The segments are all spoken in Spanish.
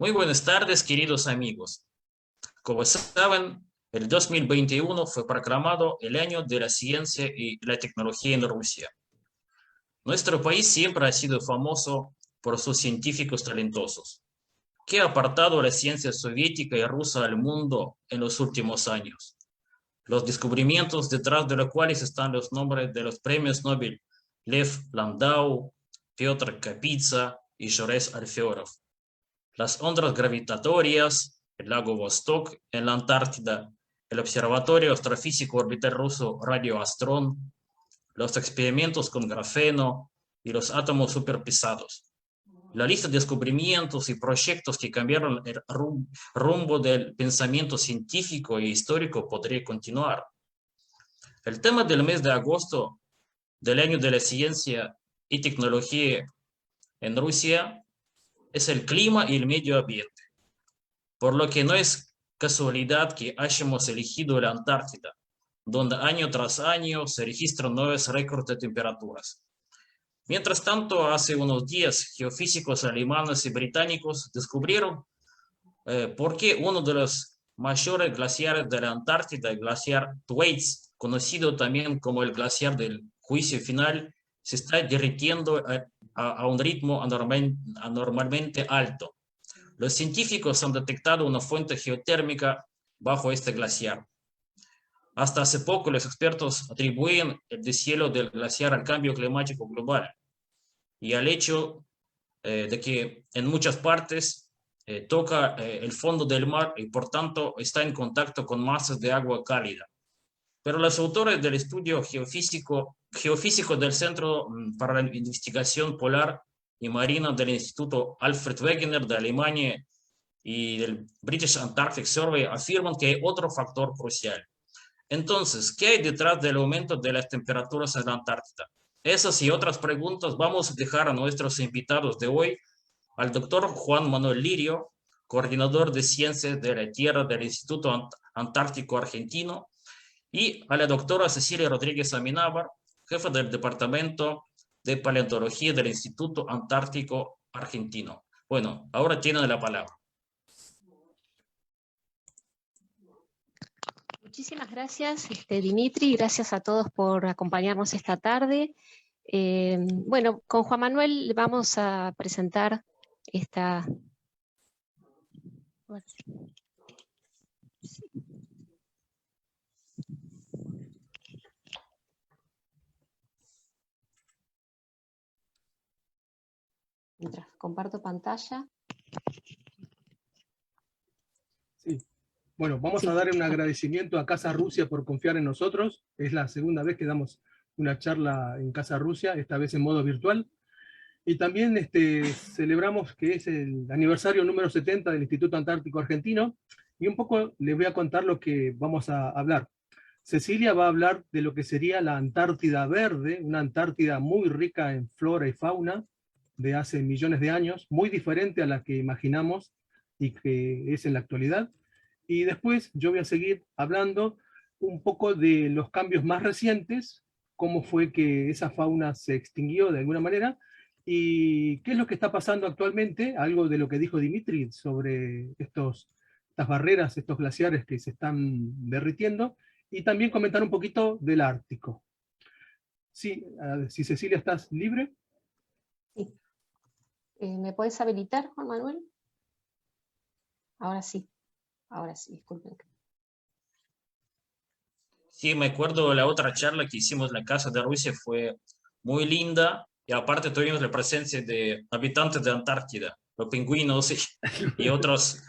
Muy buenas tardes, queridos amigos. Como saben, el 2021 fue proclamado el año de la ciencia y la tecnología en Rusia. Nuestro país siempre ha sido famoso por sus científicos talentosos, que ha apartado la ciencia soviética y rusa al mundo en los últimos años. Los descubrimientos detrás de los cuales están los nombres de los premios Nobel Lev Landau, Piotr Kapitsa y Jores Alfeorov. Las ondas gravitatorias, el lago Vostok en la Antártida, el Observatorio Astrofísico Orbital Ruso Radioastron, los experimentos con grafeno y los átomos superpesados. La lista de descubrimientos y proyectos que cambiaron el rumbo del pensamiento científico e histórico podría continuar. El tema del mes de agosto del año de la ciencia y tecnología en Rusia es el clima y el medio ambiente, por lo que no es casualidad que hayamos elegido la Antártida, donde año tras año se registran nuevos récords de temperaturas. Mientras tanto, hace unos días, geofísicos alemanes y británicos descubrieron por qué uno de los mayores glaciares de la Antártida, el glaciar Thwaites, conocido también como el glaciar del juicio final, se está derritiendo a un ritmo anormalmente alto. Los científicos han detectado una fuente geotérmica bajo este glaciar. Hasta hace poco los expertos atribuyen el deshielo del glaciar al cambio climático global y al hecho de que en muchas partes toca el fondo del mar y por tanto está en contacto con masas de agua cálida. Pero los autores del estudio geofísico del Centro para la Investigación Polar y Marina del Instituto Alfred Wegener de Alemania y del British Antarctic Survey afirman que hay otro factor crucial. Entonces, ¿qué hay detrás del aumento de las temperaturas en la Antártida? Esas y otras preguntas vamos a dejar a nuestros invitados de hoy, al doctor Juan Manuel Lirio, coordinador de Ciencias de la Tierra del Instituto Antártico Argentino, y a la doctora Cecilia Rodríguez Amenábar, jefa del Departamento de Paleontología del Instituto Antártico Argentino. Bueno, ahora tienen la palabra. Muchísimas gracias, Dimitri, gracias a todos por acompañarnos esta tarde. Bueno, con Juan Manuel vamos a presentar esta... Mientras comparto pantalla. Sí. Bueno, vamos a dar un agradecimiento a Casa Rusia por confiar en nosotros. Es la segunda vez que damos una charla en Casa Rusia, esta vez en modo virtual. Y también celebramos que es el aniversario número 70 del Instituto Antártico Argentino. Y un poco les voy a contar lo que vamos a hablar. Cecilia va a hablar de lo que sería la Antártida Verde, una Antártida muy rica en flora y fauna de hace millones de años, muy diferente a la que imaginamos y que es en la actualidad. Y después yo voy a seguir hablando un poco de los cambios más recientes, cómo fue que esa fauna se extinguió de alguna manera, y qué es lo que está pasando actualmente, algo de lo que dijo Dimitri sobre estas barreras, estos glaciares que se están derritiendo, y también comentar un poquito del Ártico. Sí, si Cecilia, ¿estás libre? Sí. ¿Me puedes habilitar, Juan Manuel? Ahora sí, disculpen. Sí, me acuerdo la otra charla que hicimos en la Casa de Rusia fue muy linda y aparte tuvimos la presencia de habitantes de Antártida, los pingüinos y otros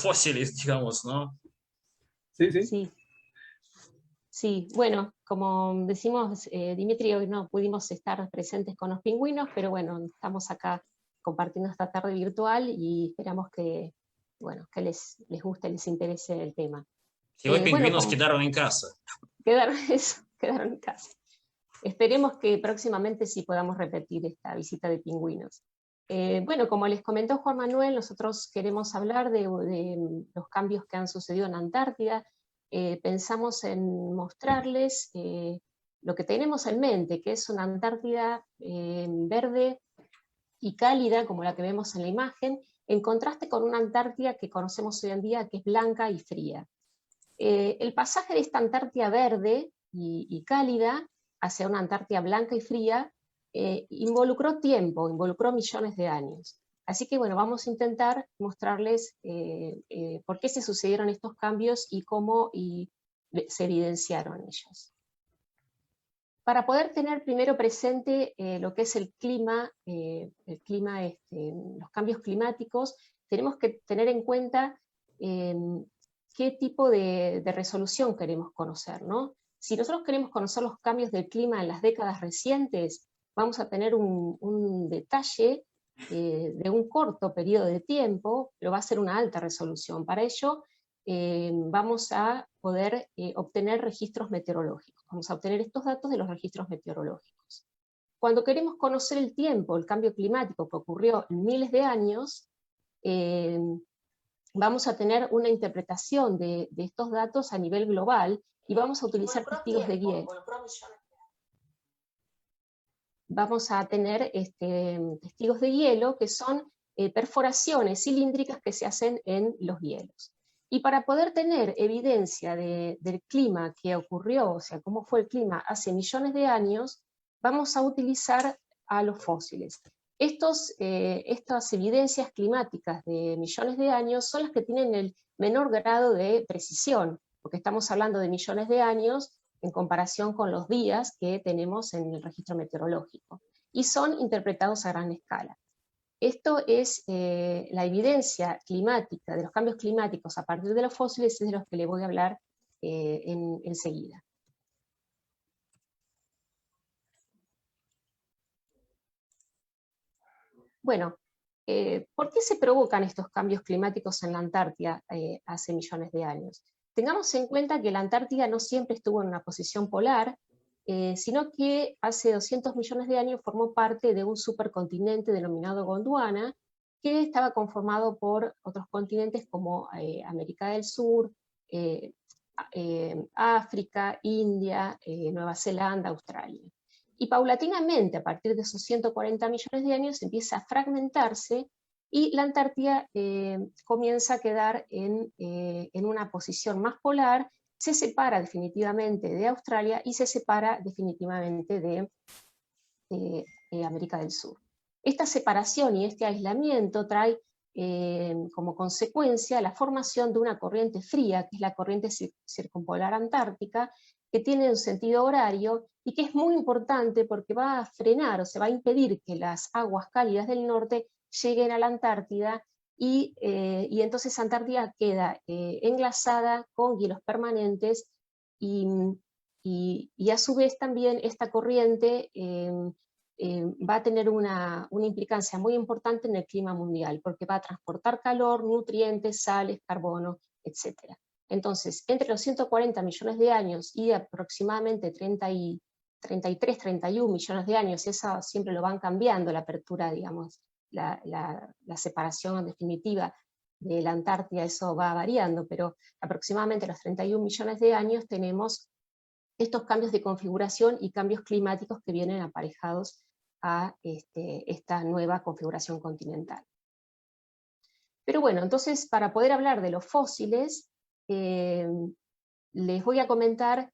fósiles, digamos, ¿no? Sí, sí. Sí. Sí, bueno, como decimos, Dimitri, hoy no pudimos estar presentes con los pingüinos, pero bueno, estamos acá compartiendo esta tarde virtual y esperamos que, bueno, que les guste, les interese el tema. Sí, hoy pingüinos bueno, quedaron en casa. Quedaron en casa. Esperemos que próximamente sí podamos repetir esta visita de pingüinos. Bueno, como les comentó Juan Manuel, nosotros queremos hablar de los cambios que han sucedido en Antártida. Pensamos en mostrarles lo que tenemos en mente, que es una Antártida verde y cálida, como la que vemos en la imagen, en contraste con una Antártida que conocemos hoy en día, que es blanca y fría. El pasaje de esta Antártida verde y cálida hacia una Antártida blanca y fría involucró tiempo, involucró millones de años. Así que bueno, vamos a intentar mostrarles por qué se sucedieron estos cambios y cómo se evidenciaron ellos. Para poder tener primero presente lo que es el clima, los cambios climáticos, tenemos que tener en cuenta qué tipo de resolución queremos conocer, ¿no? Si nosotros queremos conocer los cambios del clima en las décadas recientes, vamos a tener un detalle de un corto periodo de tiempo, pero va a ser una alta resolución. Para ello, vamos a poder obtener registros meteorológicos. Vamos a obtener estos datos de los registros meteorológicos. Cuando queremos conocer el tiempo, el cambio climático que ocurrió en miles de años, vamos a tener una interpretación de estos datos a nivel global y vamos a utilizar testigos de hielo. Vamos a tener testigos de hielo que son perforaciones cilíndricas que se hacen en los hielos. Y para poder tener evidencia del clima que ocurrió, o sea, cómo fue el clima hace millones de años, vamos a utilizar a los fósiles. Estas evidencias climáticas de millones de años son las que tienen el menor grado de precisión, porque estamos hablando de millones de años en comparación con los días que tenemos en el registro meteorológico, y son interpretados a gran escala. Esto es la evidencia climática de los cambios climáticos a partir de los fósiles, es de los que le voy a hablar enseguida. Bueno, ¿por qué se provocan estos cambios climáticos en la Antártida hace millones de años? Tengamos en cuenta que la Antártida no siempre estuvo en una posición polar, sino que hace 200 millones de años formó parte de un supercontinente denominado Gondwana, que estaba conformado por otros continentes como América del Sur, África, India, Nueva Zelanda, Australia. Y paulatinamente, a partir de esos 140 millones de años, empieza a fragmentarse y la Antártida comienza a quedar en una posición más polar, se separa definitivamente de Australia y se separa definitivamente de América del Sur. Esta separación y este aislamiento trae como consecuencia la formación de una corriente fría, que es la corriente circumpolar antártica, que tiene un sentido horario y que es muy importante porque va a frenar o se va a impedir que las aguas cálidas del norte lleguen a la Antártida y entonces Antártida queda enlazada con hielos permanentes y a su vez también esta corriente va a tener una implicancia muy importante en el clima mundial porque va a transportar calor, nutrientes, sales, carbono, etc. Entonces, entre los 140 millones de años y aproximadamente 33, 31 millones de años, eso siempre lo van cambiando, la apertura, digamos, la separación definitiva de la Antártida, eso va variando, pero aproximadamente a los 31 millones de años tenemos estos cambios de configuración y cambios climáticos que vienen aparejados a esta nueva configuración continental. Pero bueno, entonces para poder hablar de los fósiles, les voy a comentar,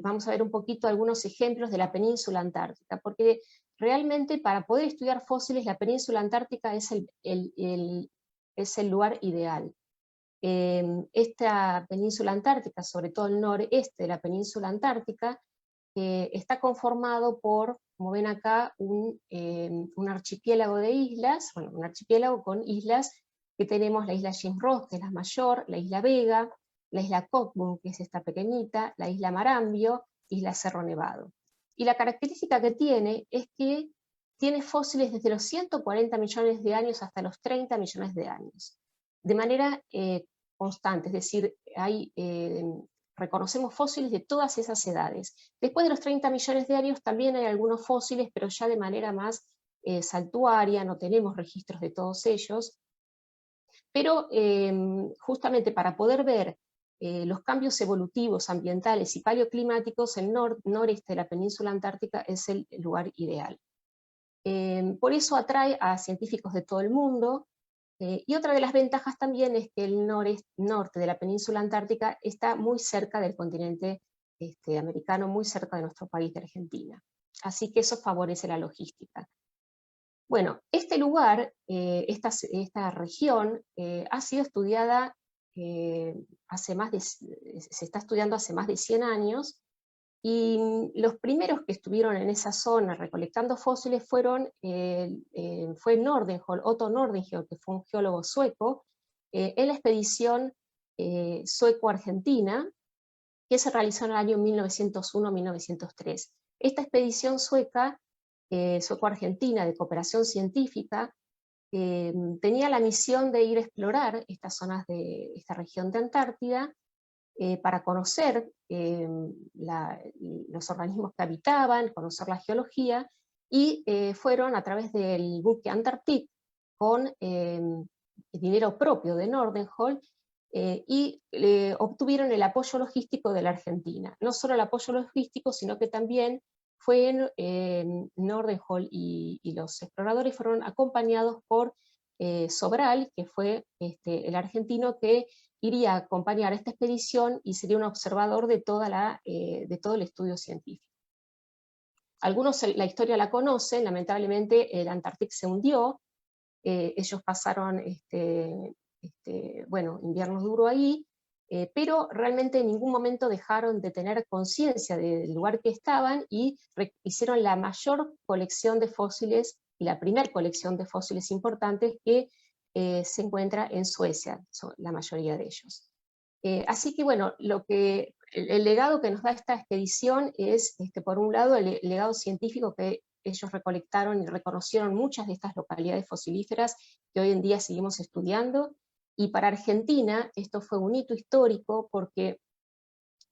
vamos a ver un poquito algunos ejemplos de la península antártica, porque realmente para poder estudiar fósiles la península antártica es el lugar ideal. Esta península antártica, sobre todo el noreste de la península antártica, está conformado por, como ven acá, un archipiélago de islas, bueno, un archipiélago con islas que tenemos la isla James Ross, que es la mayor, la isla Vega, la isla Cockburn, que es esta pequeñita, la isla Marambio, isla Cerro Nevado. Y la característica que tiene es que tiene fósiles desde los 140 millones de años hasta los 30 millones de años, de manera constante, es decir, reconocemos fósiles de todas esas edades. Después de los 30 millones de años también hay algunos fósiles, pero ya de manera más saltuaria, no tenemos registros de todos ellos, pero justamente para poder ver los cambios evolutivos, ambientales y paleoclimáticos, el noreste de la península antártica es el lugar ideal. Por eso atrae a científicos de todo el mundo, Y otra de las ventajas también es que el norte de la península antártica está muy cerca del continente americano, muy cerca de nuestro país de Argentina. Así que eso favorece la logística. Bueno, este lugar, esta región, ha sido estudiada, se está estudiando hace más de 100 años, y los primeros que estuvieron en esa zona recolectando fósiles fue Nordenskjöld, Otto Nordenskjöld, que fue un geólogo sueco, en la expedición sueco-argentina, que se realizó en el año 1901-1903. Esta expedición sueco-argentina de cooperación científica tenía la misión de ir a explorar estas zonas de esta región de Antártida, para conocer los organismos que habitaban, conocer la geología, y fueron a través del buque Antarctic con dinero propio de Nordenskjöld, y obtuvieron el apoyo logístico de la Argentina. No solo el apoyo logístico, sino que también Nordenskjöld y los exploradores fueron acompañados por Sobral, que fue el argentino que iría a acompañar esta expedición y sería un observador de todo el estudio científico. Algunos la historia la conocen, lamentablemente el Antarctic se hundió, ellos pasaron inviernos duros ahí, pero realmente en ningún momento dejaron de tener conciencia del lugar que estaban y hicieron la mayor colección de fósiles, y la primera colección de fósiles importantes que se encuentra en Suecia, la mayoría de ellos. Así que bueno, el legado que nos da esta expedición es, por un lado, el legado científico que ellos recolectaron y reconocieron muchas de estas localidades fosilíferas que hoy en día seguimos estudiando, y para Argentina esto fue un hito histórico porque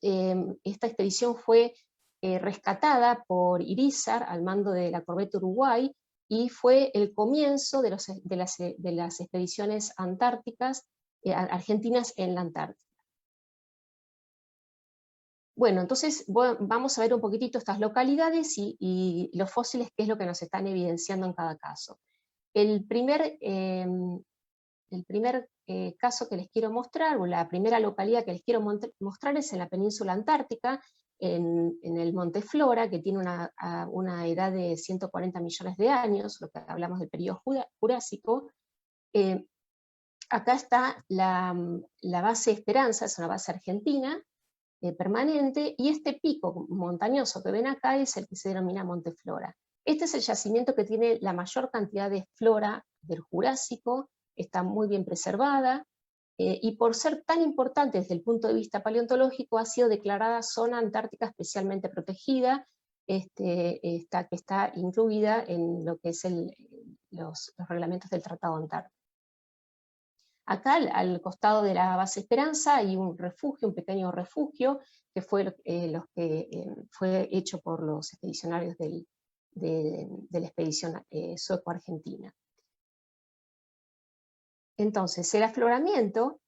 esta expedición fue rescatada por Irízar al mando de la corbeta Uruguay, y fue el comienzo de las expediciones antárticas argentinas en la Antártida. Bueno, entonces vamos a ver un poquitito estas localidades y los fósiles, qué es lo que nos están evidenciando en cada caso. El primer caso que les quiero mostrar, o la primera localidad que les quiero mostrar, es en la península antártica, en el Monte Flora, que tiene una edad de 140 millones de años, lo que hablamos del periodo Jurásico. Acá está la base Esperanza, es una base argentina, permanente, y este pico montañoso que ven acá es el que se denomina Monte Flora. Este es el yacimiento que tiene la mayor cantidad de flora del Jurásico, está muy bien preservada, y por ser tan importante desde el punto de vista paleontológico, ha sido declarada zona antártica especialmente protegida, que está incluida en lo que es los reglamentos del Tratado Antártico. Acá, al costado de la base Esperanza, hay un refugio, un pequeño refugio, que fue fue hecho por los expedicionarios de la expedición sueco-argentina. Entonces, el afloramiento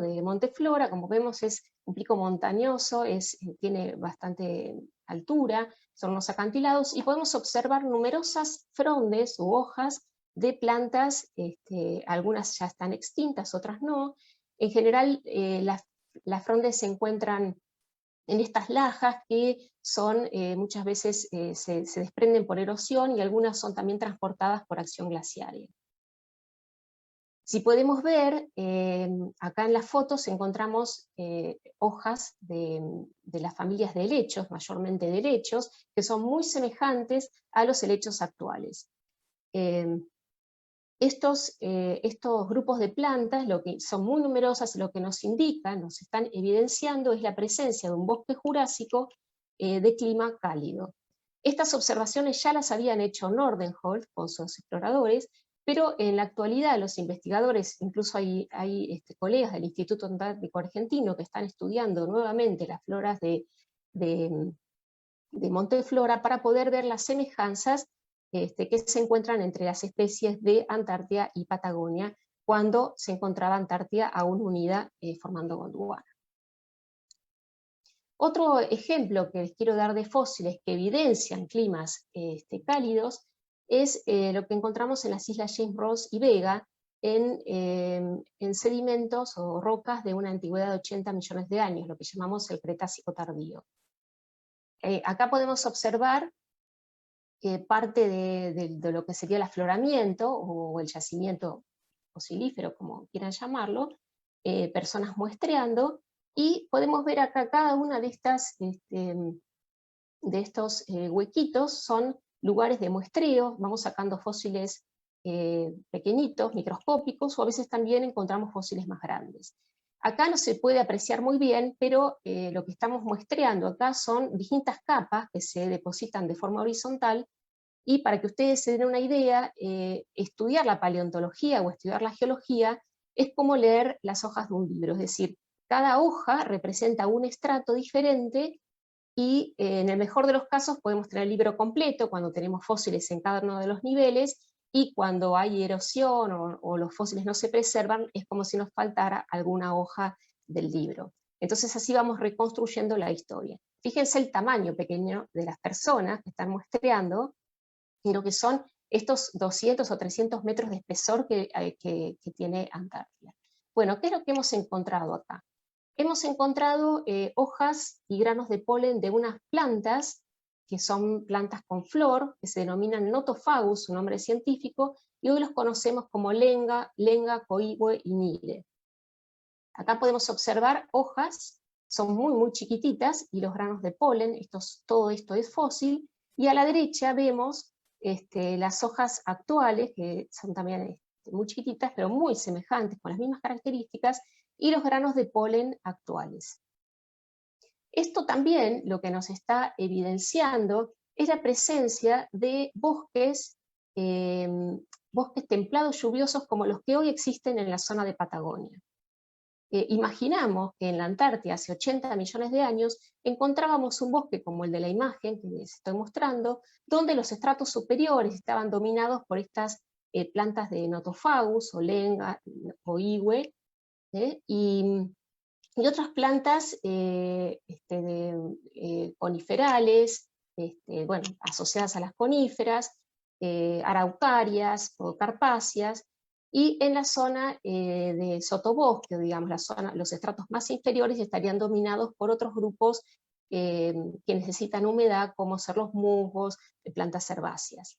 de Monte Flora, como vemos, es un pico montañoso, tiene bastante altura, son unos acantilados, y podemos observar numerosas frondes u hojas de plantas, algunas ya están extintas, otras no. En general, las frondes se encuentran en estas lajas que son muchas veces se desprenden por erosión, y algunas son también transportadas por acción glaciaria. Si podemos ver, acá en las fotos encontramos hojas de las familias de helechos, mayormente de helechos, que son muy semejantes a los helechos actuales. Estos grupos de plantas, son muy numerosas, lo que nos indican, nos están evidenciando, es la presencia de un bosque jurásico de clima cálido. Estas observaciones ya las habían hecho Nordenskjöld con sus exploradores, pero en la actualidad los investigadores, incluso hay colegas del Instituto Antártico Argentino que están estudiando nuevamente las floras de Monte Flora para poder ver las semejanzas que se encuentran entre las especies de Antártida y Patagonia, cuando se encontraba Antártida aún unida formando Gondwana. Otro ejemplo que les quiero dar de fósiles que evidencian climas cálidos es lo que encontramos en las islas James Ross y Vega, en sedimentos o rocas de una antigüedad de 80 millones de años, lo que llamamos el Cretácico tardío. Acá podemos observar parte de lo que sería el afloramiento o el yacimiento fosilífero, como quieran llamarlo, personas muestreando, y podemos ver acá cada una de estos huequitos son lugares de muestreo. Vamos sacando fósiles pequeñitos, microscópicos, o a veces también encontramos fósiles más grandes. Acá no se puede apreciar muy bien, pero lo que estamos muestreando acá son distintas capas que se depositan de forma horizontal, y para que ustedes se den una idea, estudiar la paleontología o estudiar la geología es como leer las hojas de un libro, es decir, cada hoja representa un estrato diferente, y en el mejor de los casos podemos tener el libro completo cuando tenemos fósiles en cada uno de los niveles, y cuando hay erosión o los fósiles no se preservan, es como si nos faltara alguna hoja del libro. Entonces así vamos reconstruyendo la historia. Fíjense el tamaño pequeño de las personas que están muestreando, y lo que son estos 200 o 300 metros de espesor que tiene Antártida. Bueno, ¿qué es lo que hemos encontrado acá? Hemos encontrado hojas y granos de polen de unas plantas, que son plantas con flor, que se denominan Nothofagus, su nombre científico, y hoy los conocemos como lenga, coigüe y nile. Acá podemos observar hojas, son muy chiquititas, y los granos de polen, todo esto es fósil, y a la derecha vemos las hojas actuales, que son también muy chiquititas, pero muy semejantes, con las mismas características, y los granos de polen actuales. Esto también lo que nos está evidenciando es la presencia de bosques, bosques templados lluviosos como los que hoy existen en la zona de Patagonia. Imaginamos que en la Antártida hace 80 millones de años encontrábamos un bosque como el de la imagen que les estoy mostrando, donde los estratos superiores estaban dominados por estas plantas de Nothofagus o lenga o igüe, y otras plantas coniferales, bueno, asociadas a las coníferas, araucarias o carpáceas, y en la zona de sotobosque, digamos, los estratos más inferiores estarían dominados por otros grupos que necesitan humedad, como ser los musgos, de plantas herbáceas.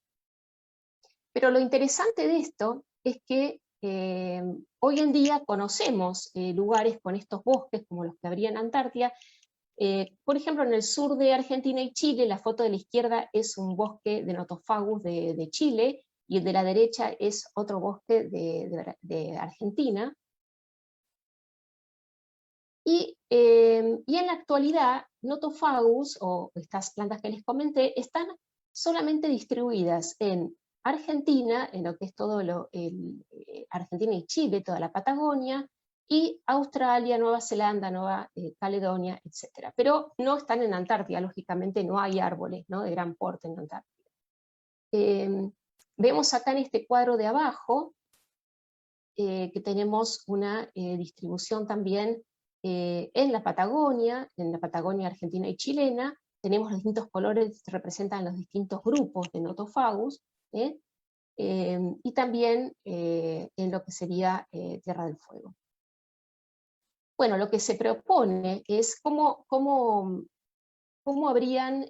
Pero lo interesante de esto es que hoy en día conocemos lugares con estos bosques, como los que habría en Antártida. Por ejemplo, en el sur de Argentina y Chile, la foto de la izquierda es un bosque de Nothofagus de Chile, y el de la derecha es otro bosque de Argentina. Y en la actualidad, Nothofagus, o estas plantas que les comenté, están solamente distribuidas en Argentina, en lo que es todo Argentina y Chile, toda la Patagonia, y Australia, Nueva Zelanda, Nueva Caledonia, etc. Pero no están en Antártida, lógicamente no hay árboles, ¿no?, de gran porte en Antártida. Vemos acá en este cuadro de abajo que tenemos una distribución también en la Patagonia argentina y chilena. Tenemos los distintos colores que representan los distintos grupos de Nothofagus, y también en lo que sería Tierra del Fuego. Bueno, lo que se propone es cómo habrían,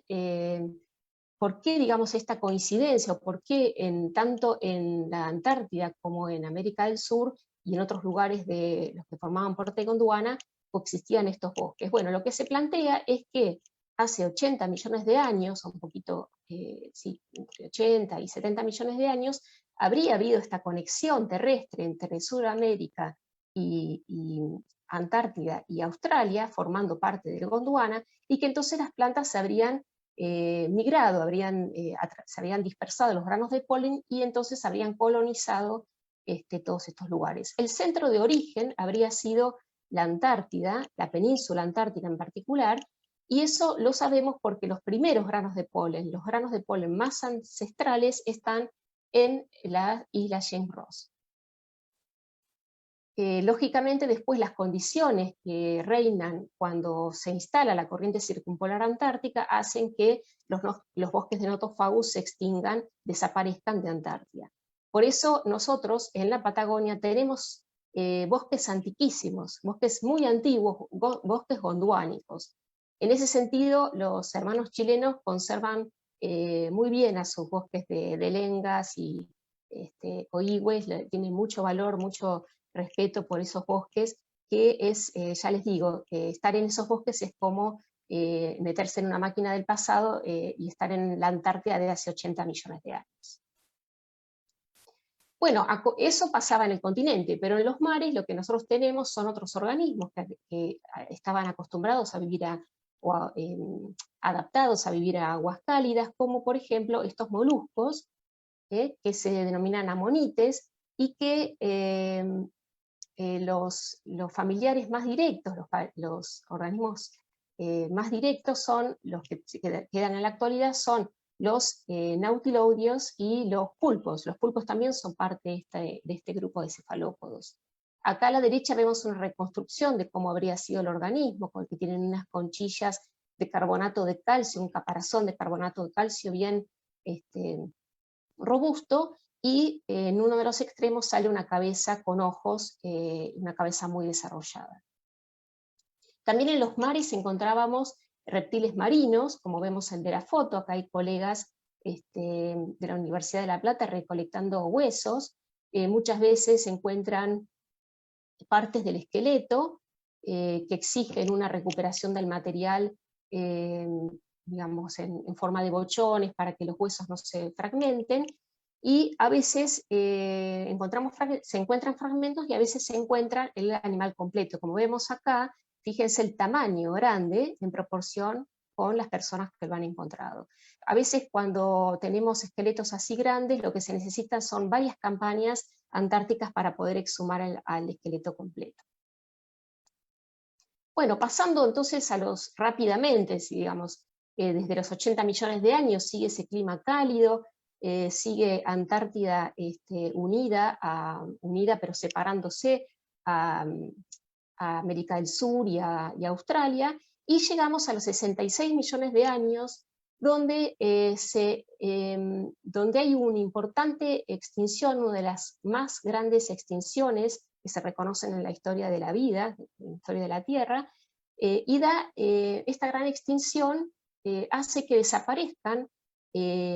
por qué, digamos, esta coincidencia, o por qué tanto en la Antártida como en América del Sur y en otros lugares de los que formaban parte de Gondwana coexistían estos bosques. Bueno, lo que se plantea es que hace 80 millones de años, o un poquito, sí, entre 80 y 70 millones de años, habría habido esta conexión terrestre entre Sudamérica y Antártida y Australia, formando parte del Gondwana, y que entonces las plantas se habrían migrado, se habrían dispersado los granos de polen, y entonces habrían colonizado todos estos lugares. El centro de origen habría sido la Antártida, la península antártica en particular, y eso lo sabemos porque los primeros granos de polen, los granos de polen más ancestrales, están en la isla James Ross. Lógicamente después las condiciones que reinan cuando se instala la corriente circumpolar antártica hacen que los bosques de Notofagus se extingan, desaparezcan de Antártida. Por eso nosotros en la Patagonia tenemos bosques antiquísimos, bosques muy antiguos, bosques gondwanicos. En ese sentido, los hermanos chilenos conservan muy bien a sus bosques de lengas y coigües, tienen mucho valor, mucho respeto por esos bosques, que es, ya les digo, estar en esos bosques es como meterse en una máquina del pasado y estar en la Antártida de hace 80 millones de años. Bueno, eso pasaba en el continente, pero en los mares lo que nosotros tenemos son otros organismos que estaban acostumbrados a vivir adaptados a vivir a aguas cálidas, como por ejemplo estos moluscos, que se denominan amonites, y que los familiares más directos, los organismos más directos son los que quedan en la actualidad, son los nautilodios y los pulpos. Los pulpos también son parte de este grupo de cefalópodos. Acá a la derecha vemos una reconstrucción de cómo habría sido el organismo, con el que tienen unas conchillas de carbonato de calcio, un caparazón de carbonato de calcio bien robusto, y en uno de los extremos sale una cabeza con ojos, una cabeza muy desarrollada. También en los mares encontrábamos reptiles marinos, como vemos el de la foto. Acá hay colegas de la Universidad de La Plata recolectando huesos. Muchas veces se encuentran partes del esqueleto que exigen una recuperación del material, digamos, en forma de bochones para que los huesos no se fragmenten. Y a veces se encuentran fragmentos y a veces se encuentra el animal completo. Como vemos acá, fíjense el tamaño grande en proporción con las personas que lo han encontrado. A veces cuando tenemos esqueletos así grandes, lo que se necesitan son varias campañas antárticas para poder exhumar al esqueleto completo. Bueno, pasando entonces rápidamente, digamos, desde los 80 millones de años sigue ese clima cálido, sigue Antártida unida pero separándose a América del Sur y a Australia, y llegamos a los 66 millones de años, donde hay una importante extinción, una de las más grandes extinciones que se reconocen en la historia de la vida, en la historia de la Tierra, esta gran extinción hace que desaparezcan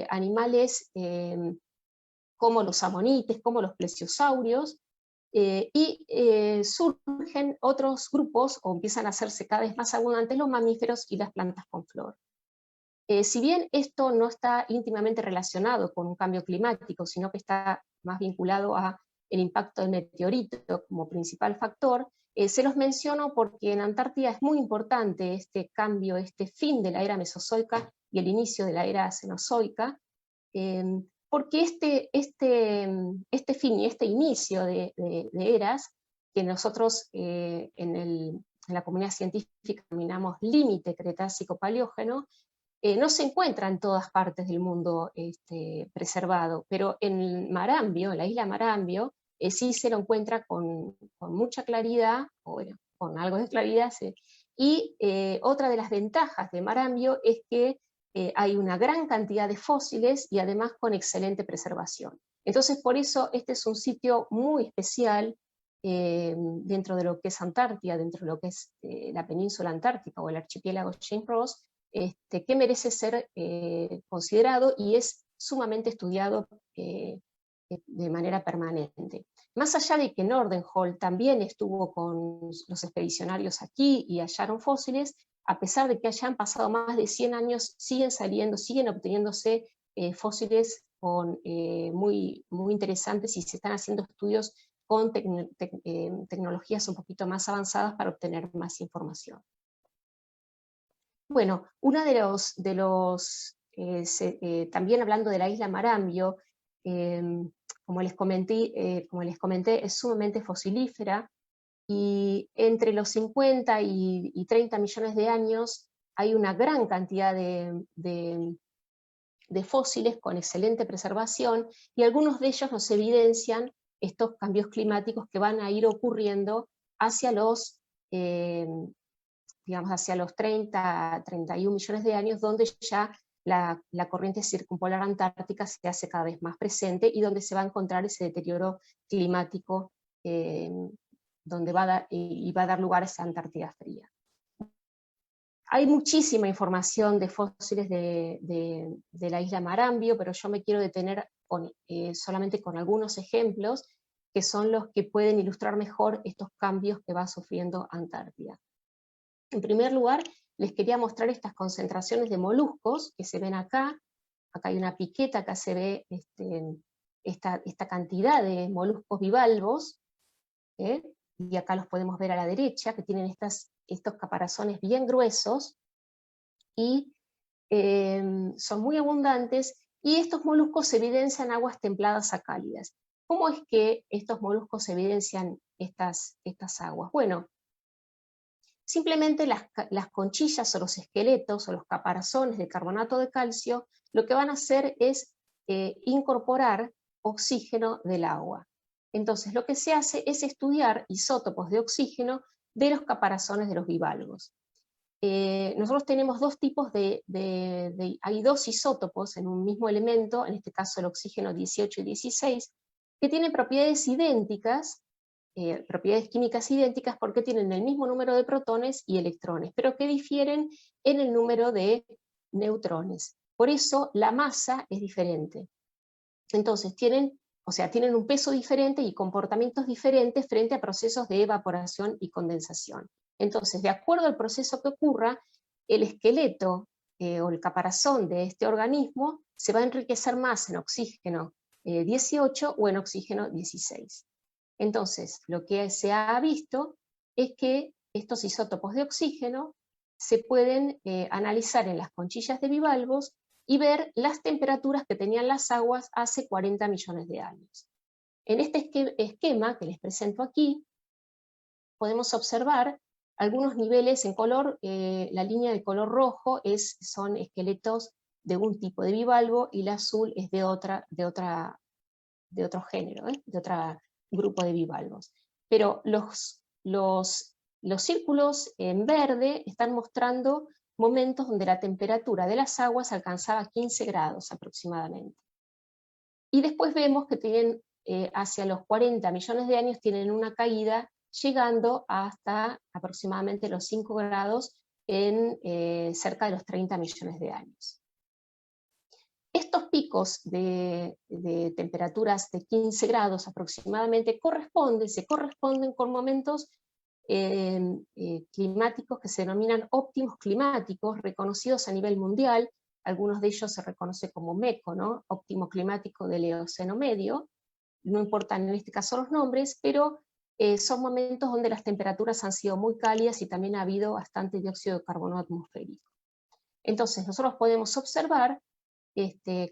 animales como los amonites, como los plesiosaurios, y surgen otros grupos, o empiezan a hacerse cada vez más abundantes los mamíferos y las plantas con flor. Si bien esto no está íntimamente relacionado con un cambio climático, sino que está más vinculado al impacto del meteorito como principal factor, se los menciono porque en Antártida es muy importante este cambio, este fin de la era mesozoica y el inicio de la era cenozoica, porque este fin y este inicio de eras, que nosotros en la comunidad científica denominamos límite Cretácico-Paleógeno, no se encuentra en todas partes del mundo preservado, pero en Marambio, en la isla Marambio, sí se lo encuentra con mucha claridad, o bueno, con algo de claridad, y otra de las ventajas de Marambio es que hay una gran cantidad de fósiles y además con excelente preservación. Entonces por eso este es un sitio muy especial dentro de lo que es Antártida, dentro de lo que es la península antártica o el archipiélago James Ross, que merece ser considerado y es sumamente estudiado de manera permanente. Más allá de que Nordenholm también estuvo con los expedicionarios aquí y hallaron fósiles, a pesar de que hayan pasado más de 100 años, siguen obteniéndose fósiles muy interesantes, y se están haciendo estudios con tecnologías un poquito más avanzadas para obtener más información. Bueno, uno también hablando de la isla Marambio, como les comenté, es sumamente fosilífera, y entre los 50 y 30 millones de años hay una gran cantidad de fósiles con excelente preservación, y algunos de ellos nos evidencian estos cambios climáticos que van a ir ocurriendo hacia los, digamos, hacia los 30, 31 millones de años, donde ya la corriente circumpolar antártica se hace cada vez más presente y donde se va a encontrar ese deterioro climático donde va a dar lugar a esa Antártida fría. Hay muchísima información de fósiles de la isla Marambio, pero yo me quiero detener solamente con algunos ejemplos, que son los que pueden ilustrar mejor estos cambios que va sufriendo Antártida. En primer lugar, les quería mostrar estas concentraciones de moluscos que se ven acá. Acá hay una piqueta, acá se ve esta cantidad de moluscos bivalvos, y acá los podemos ver a la derecha, que tienen estos caparazones bien gruesos, y son muy abundantes, y estos moluscos se evidencian aguas templadas a cálidas. ¿Cómo es que estos moluscos evidencian estas aguas? Bueno, simplemente las conchillas o los esqueletos o los caparazones de carbonato de calcio lo que van a hacer es incorporar oxígeno del agua. Entonces lo que se hace es estudiar isótopos de oxígeno de los caparazones de los bivalvos. Nosotros tenemos dos tipos hay dos isótopos en un mismo elemento, en este caso el oxígeno 18 y 16, que tienen propiedades idénticas, propiedades químicas idénticas porque tienen el mismo número de protones y electrones, pero que difieren en el número de neutrones. Por eso la masa es diferente. Entonces tienen un peso diferente y comportamientos diferentes frente a procesos de evaporación y condensación. Entonces, de acuerdo al proceso que ocurra, el esqueleto o el caparazón de este organismo se va a enriquecer más en oxígeno 18 o en oxígeno 16. Entonces, lo que se ha visto es que estos isótopos de oxígeno se pueden analizar en las conchillas de bivalvos y ver las temperaturas que tenían las aguas hace 40 millones de años. En este esquema que les presento aquí, podemos observar algunos niveles en color. La línea de color rojo son esqueletos de un tipo de bivalvo y la azul es de otro género, de otro grupo de bivalvos. Pero los círculos en verde están mostrando momentos donde la temperatura de las aguas alcanzaba 15 grados aproximadamente. Y después vemos que tienen, hacia los 40 millones de años, tienen una caída llegando hasta aproximadamente los 5 grados en cerca de los 30 millones de años. Estos picos de temperaturas de 15 grados aproximadamente se corresponden con momentos climáticos que se denominan óptimos climáticos, reconocidos a nivel mundial. Algunos de ellos se reconoce como MECO, ¿no? Óptimo climático del Eoceno medio. No importan en este caso los nombres, pero son momentos donde las temperaturas han sido muy cálidas y también ha habido bastante dióxido de carbono atmosférico. Entonces nosotros podemos observar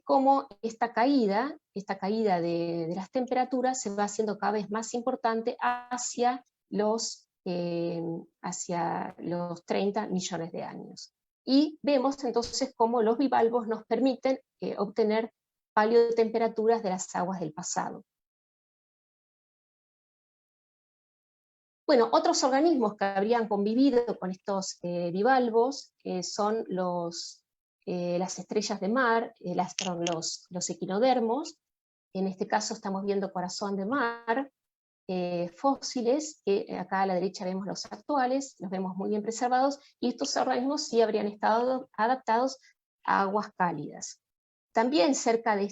cómo esta caída de las temperaturas se va haciendo cada vez más importante hacia los 30 millones de años. Y vemos entonces cómo los bivalvos nos permiten obtener paleotemperaturas de las aguas del pasado. Bueno, otros organismos que habrían convivido con estos bivalvos son las estrellas de mar, los equinodermos. En este caso estamos viendo corazón de mar, fósiles, que acá a la derecha vemos los actuales, los vemos muy bien preservados, y estos organismos sí habrían estado adaptados a aguas cálidas. También cerca de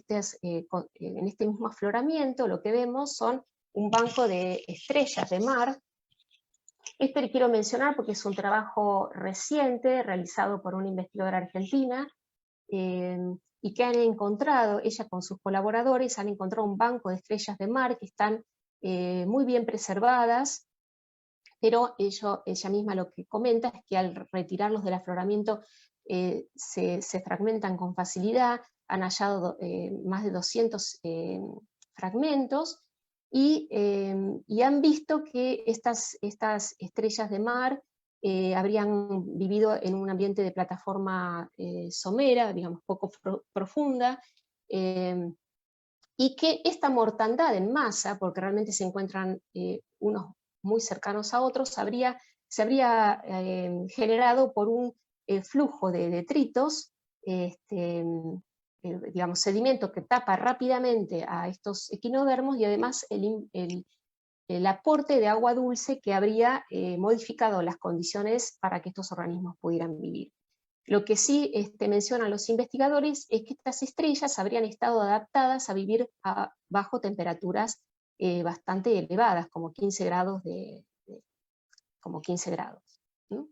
en este mismo afloramiento lo que vemos son un banco de estrellas de mar. Este le quiero mencionar porque es un trabajo reciente realizado por una investigadora argentina, y que han encontrado, ella con sus colaboradores, han encontrado un banco de estrellas de mar que están muy bien preservadas, pero ella misma lo que comenta es que al retirarlos del afloramiento se fragmentan con facilidad. Han hallado más de 200 fragmentos, y han visto que estas estrellas de mar habrían vivido en un ambiente de plataforma somera, digamos poco profunda, y y que esta mortandad en masa, porque realmente se encuentran unos muy cercanos a otros, se habría generado por un flujo de detritos, digamos, sedimento que tapa rápidamente a estos equinodermos, y además el aporte de agua dulce que habría modificado las condiciones para que estos organismos pudieran vivir. Lo que sí mencionan los investigadores es que estas estrellas habrían estado adaptadas a vivir bajo temperaturas bastante elevadas, como 15 grados. ¿No?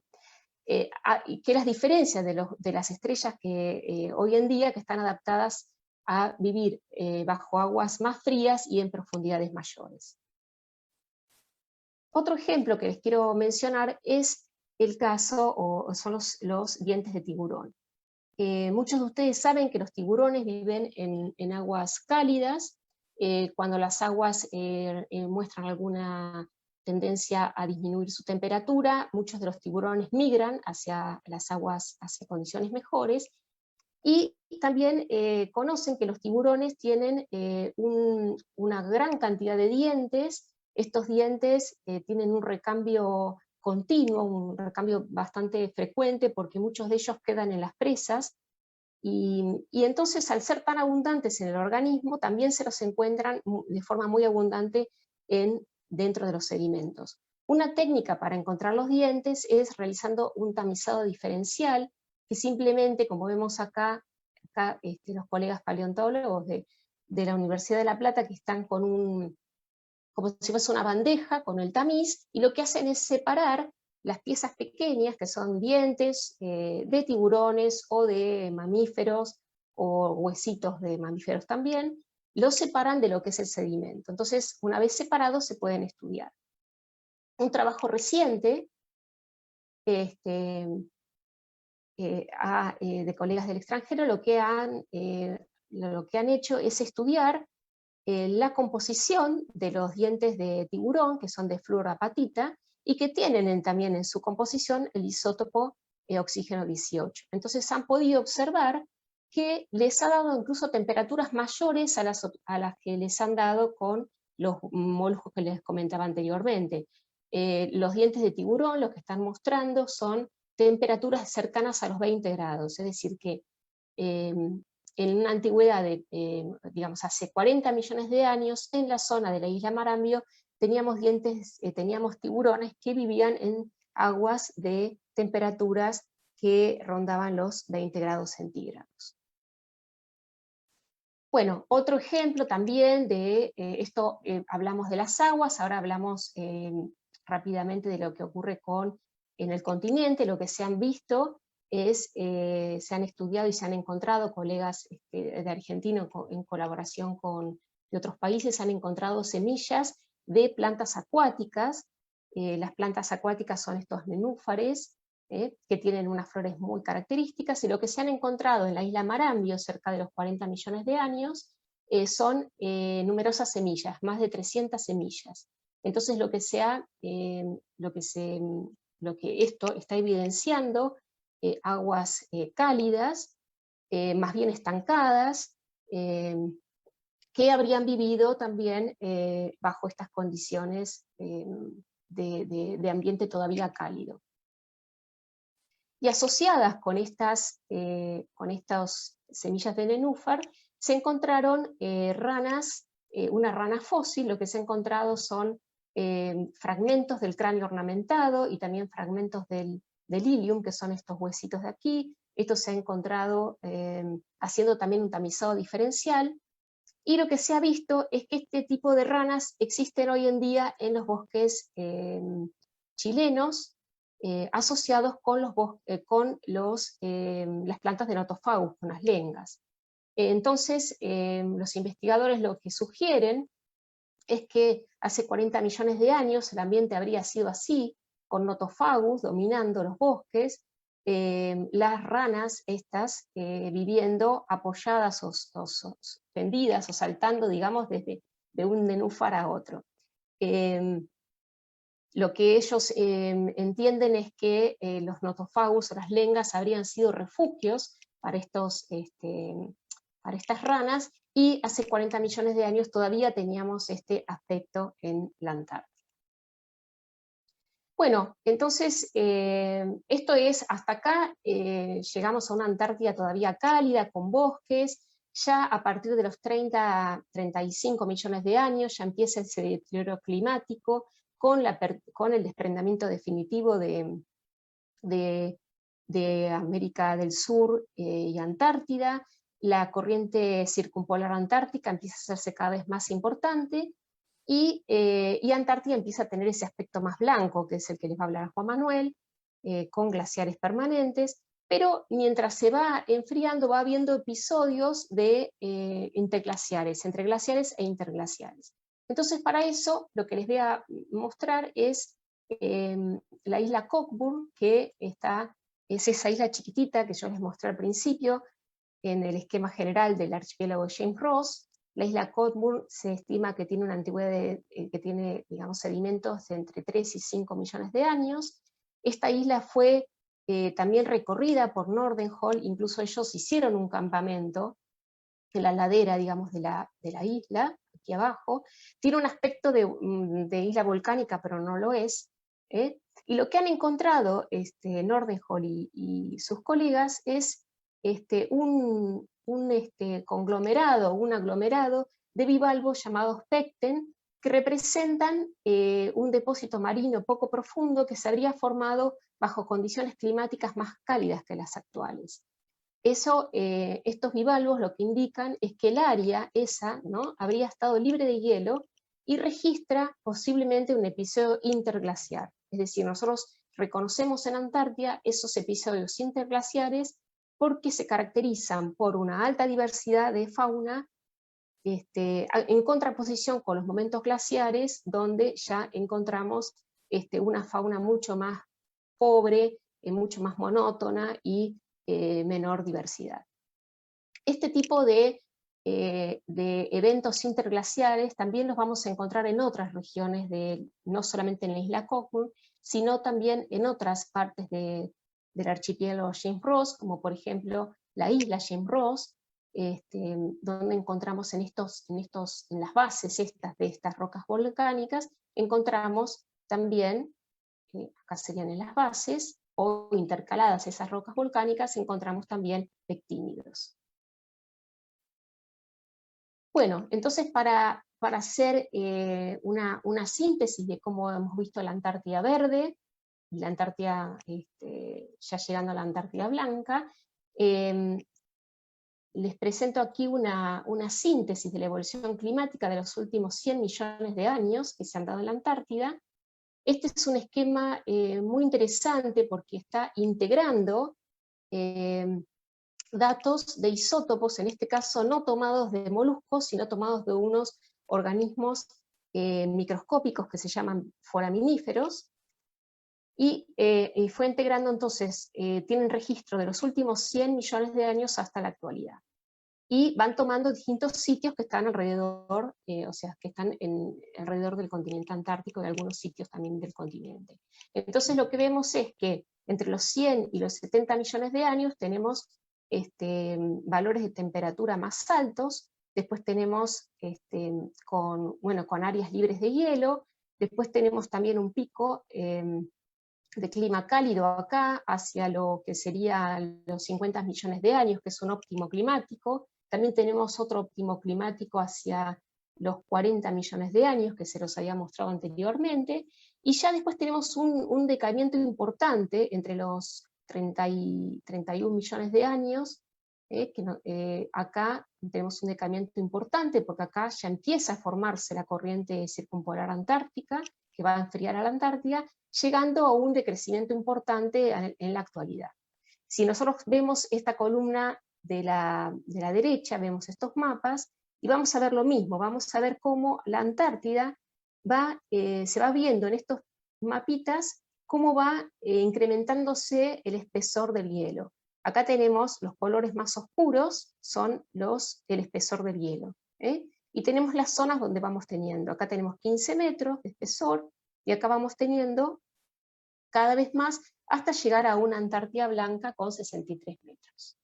Y que las diferencias de las estrellas que hoy en día que están adaptadas a vivir bajo aguas más frías y en profundidades mayores. Otro ejemplo que les quiero mencionar es el caso, o son los dientes de tiburón. Muchos de ustedes saben que los tiburones viven en aguas cálidas. Cuando las aguas muestran alguna tendencia a disminuir su temperatura, muchos de los tiburones migran hacia las aguas, hacia condiciones mejores, y también conocen que los tiburones tienen una gran cantidad de dientes. Estos dientes tienen un recambio continuo, un recambio bastante frecuente, porque muchos de ellos quedan en las presas, y entonces al ser tan abundantes en el organismo, también se los encuentran de forma muy abundante dentro de los sedimentos. Una técnica para encontrar los dientes es realizando un tamizado diferencial, que simplemente, como vemos acá los colegas paleontólogos de la Universidad de La Plata, que están con como si fuese una bandeja con el tamiz, y lo que hacen es separar las piezas pequeñas, que son dientes de tiburones o de mamíferos, o huesitos de mamíferos también, los separan de lo que es el sedimento. Entonces, una vez separados, se pueden estudiar. Un trabajo reciente de colegas del extranjero, lo que han hecho es estudiar la composición de los dientes de tiburón, que son de fluorapatita, y que tienen también en su composición el isótopo oxígeno 18. Entonces han podido observar que les ha dado incluso temperaturas mayores a las que les han dado con los moluscos que les comentaba anteriormente. Los dientes de tiburón, lo que están mostrando son temperaturas cercanas a los 20 grados, es decir que en una antigüedad de, digamos, hace 40 millones de años, en la zona de la isla Marambio, teníamos tiburones que vivían en aguas de temperaturas que rondaban los 20 grados centígrados. Bueno, otro ejemplo también de esto, hablamos de las aguas, ahora hablamos rápidamente de lo que ocurre en el continente. Lo que se han visto se han estudiado y se han encontrado, colegas de Argentina en colaboración de otros países, han encontrado semillas de plantas acuáticas. Las plantas acuáticas son estos nenúfares, que tienen unas flores muy características, y lo que se han encontrado en la isla Marambio, cerca de los 40 millones de años, son numerosas semillas, más de 300 semillas. Entonces lo que esto está evidenciando, aguas cálidas, más bien estancadas, que habrían vivido también bajo estas condiciones de ambiente todavía cálido. Y asociadas con estas semillas de nenúfar, se encontraron ranas, una rana fósil. Lo que se ha encontrado son fragmentos del cráneo ornamentado y también fragmentos del ilium, que son estos huesitos de aquí. Esto se ha encontrado haciendo también un tamizado diferencial, y lo que se ha visto es que este tipo de ranas existen hoy en día en los bosques chilenos, asociados con las plantas de Nothofagus, con las lengas. Entonces, los investigadores lo que sugieren es que hace 40 millones de años el ambiente habría sido así, con Nothofagus dominando los bosques, las ranas estas viviendo apoyadas o tendidas o saltando, digamos, de un nenúfar a otro. Lo que ellos entienden es que los Nothofagus o las lengas habrían sido refugios para estos estas ranas, y hace 40 millones de años todavía teníamos este aspecto en la Antártida. Bueno, entonces, esto es, hasta acá llegamos a una Antártida todavía cálida, con bosques. Ya a partir de los 30, 35 millones de años ya empieza ese deterioro climático con el desprendimiento definitivo de América del Sur y Antártida. La corriente circumpolar antártica empieza a hacerse cada vez más importante, y Antártida empieza a tener ese aspecto más blanco, que es el que les va a hablar Juan Manuel, con glaciares permanentes, pero mientras se va enfriando va habiendo episodios de interglaciares, entre glaciares e interglaciares. Entonces, para eso lo que les voy a mostrar es la isla Cockburn, que es esa isla chiquitita que yo les mostré al principio en el esquema general del archipiélago James Ross. La isla Cockburn se estima que tiene una antigüedad que tiene, digamos, sedimentos de entre 3 y 5 millones de años. Esta isla fue también recorrida por Nordenhall, incluso ellos hicieron un campamento en la ladera, digamos, de la isla, aquí abajo. Tiene un aspecto de isla volcánica, pero no lo es. Y lo que han encontrado Nordenhall y sus colegas es un aglomerado de bivalvos llamados pecten, que representan un depósito marino poco profundo que se habría formado bajo condiciones climáticas más cálidas que las actuales. Estos bivalvos lo que indican es que el área esa, ¿no?, habría estado libre de hielo y registra posiblemente un episodio interglaciar. Es decir, nosotros reconocemos en Antártida esos episodios interglaciares porque se caracterizan por una alta diversidad de fauna, en contraposición con los momentos glaciares, donde ya encontramos una fauna mucho más pobre, mucho más monótona y menor diversidad. Este tipo de eventos interglaciares también los vamos a encontrar en otras regiones, no solamente en la isla Cockburn, sino también en otras partes del archipiélago James Ross, como por ejemplo la isla James Ross, donde encontramos en las bases de estas rocas volcánicas, encontramos también, acá serían en las bases, o intercaladas esas rocas volcánicas, encontramos también pectínidos. Bueno, entonces para hacer una síntesis de cómo hemos visto la Antártida verde, y la Antártida, ya llegando a la Antártida blanca, les presento aquí una síntesis de la evolución climática de los últimos 100 millones de años que se han dado en la Antártida. Este es un esquema muy interesante porque está integrando datos de isótopos, en este caso no tomados de moluscos, sino tomados de unos organismos microscópicos que se llaman foraminíferos, y fue integrando entonces, tienen registro de los últimos 100 millones de años hasta la actualidad. Y van tomando distintos sitios que están alrededor, o sea, que están alrededor del continente antártico y algunos sitios también del continente. Entonces lo que vemos es que entre los 100 y los 70 millones de años tenemos valores de temperatura más altos, después tenemos con áreas libres de hielo, después tenemos también un pico de clima cálido acá, hacia lo que sería los 50 millones de años, que es un óptimo climático. También tenemos otro óptimo climático hacia los 40 millones de años, que se los había mostrado anteriormente, y ya después tenemos un decaimiento importante entre los 30 y 31 millones de años, acá tenemos un decaimiento importante, porque acá ya empieza a formarse la corriente circumpolar antártica, que va a enfriar a la Antártida, llegando a un decrecimiento importante en la actualidad. Si nosotros vemos esta columna de la derecha, vemos estos mapas, y vamos a ver lo mismo, vamos a ver cómo la Antártida se va viendo en estos mapitas, cómo va incrementándose el espesor del hielo. Acá tenemos los colores más oscuros, son el espesor del hielo, y tenemos las zonas donde vamos teniendo. Acá tenemos 15 metros de espesor, y acá vamos teniendo cada vez más hasta llegar a una Antártida blanca con 63 metros.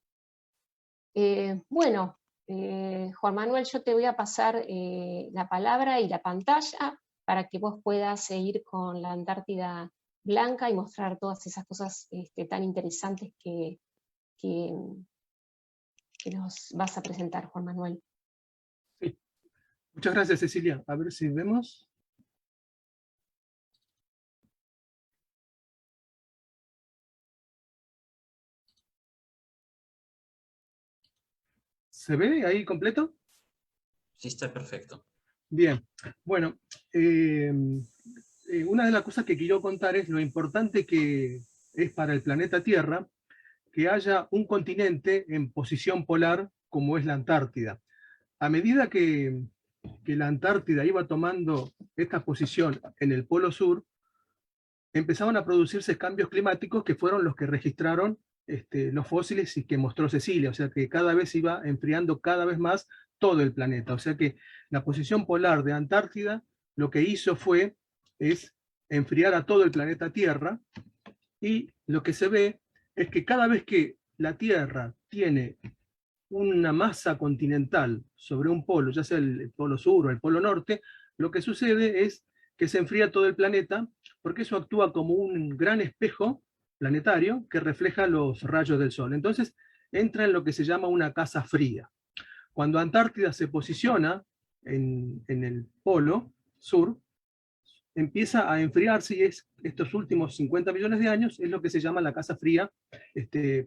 Bueno, Juan Manuel, yo te voy a pasar la palabra y la pantalla para que vos puedas ir con la Antártida Blanca y mostrar todas esas cosas tan interesantes que nos vas a presentar, Juan Manuel. Sí. Muchas gracias, Cecilia. A ver si vemos. ¿Se ve ahí completo? Sí, está perfecto. Bien. Bueno, una de las cosas que quiero contar es lo importante que es para el planeta Tierra que haya un continente en posición polar como es la Antártida. A medida que la Antártida iba tomando esta posición en el Polo Sur, empezaban a producirse cambios climáticos que fueron los que registraron los fósiles y que mostró Cecilia, o sea que cada vez iba enfriando cada vez más todo el planeta, o sea que la posición polar de Antártida lo que hizo es enfriar a todo el planeta Tierra, y lo que se ve es que cada vez que la Tierra tiene una masa continental sobre un polo, ya sea el polo sur o el polo norte, lo que sucede es que se enfría todo el planeta, porque eso actúa como un gran espejo planetario que refleja los rayos del Sol. Entonces entra en lo que se llama una casa fría. Cuando Antártida se posiciona en el polo sur, empieza a enfriarse, y estos últimos 50 millones de años es lo que se llama la casa fría,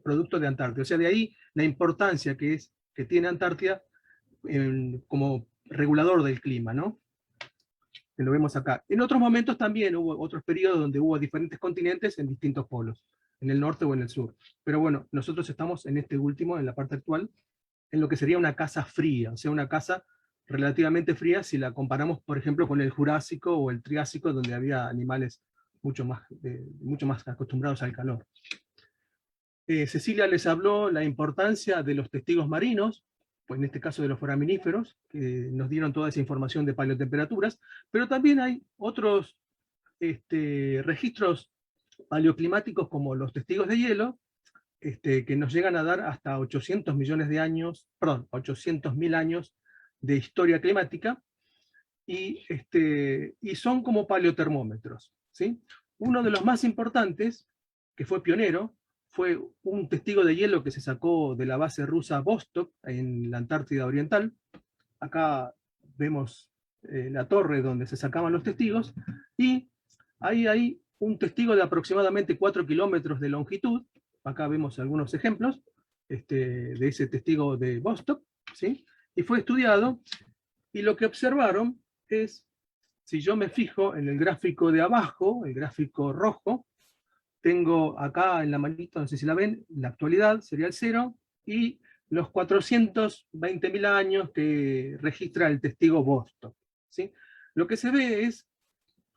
producto de Antártida. O sea, de ahí la importancia que tiene Antártida como regulador del clima, ¿no? Que lo vemos acá. En otros momentos también hubo otros periodos donde hubo diferentes continentes en distintos polos, en el norte o en el sur. Pero bueno, nosotros estamos en este último, en la parte actual, en lo que sería una casa fría, o sea, una casa relativamente fría si la comparamos, por ejemplo, con el Jurásico o el Triásico, donde había animales mucho más acostumbrados al calor. Cecilia les habló la importancia de los testigos marinos, pues en este caso de los foraminíferos, que nos dieron toda esa información de paleotemperaturas, pero también hay otros registros paleoclimáticos como los testigos de hielo, que nos llegan a dar hasta 800 millones de años, perdón, 800.000 años de historia climática, y son como paleotermómetros, ¿sí? Uno de los más importantes, que fue pionero, fue un testigo de hielo que se sacó de la base rusa Vostok, en la Antártida Oriental. Acá vemos la torre donde se sacaban los testigos, y ahí hay un testigo de aproximadamente 4 kilómetros de longitud. Acá vemos algunos ejemplos de ese testigo de Vostok, ¿sí? Y fue estudiado, y lo que observaron es, si yo me fijo en el gráfico de abajo, el gráfico rojo, tengo acá en la manito, no sé si la ven, la actualidad sería el 0, y los 420.000 años que registra el testigo Vostok, ¿sí? Lo que se ve es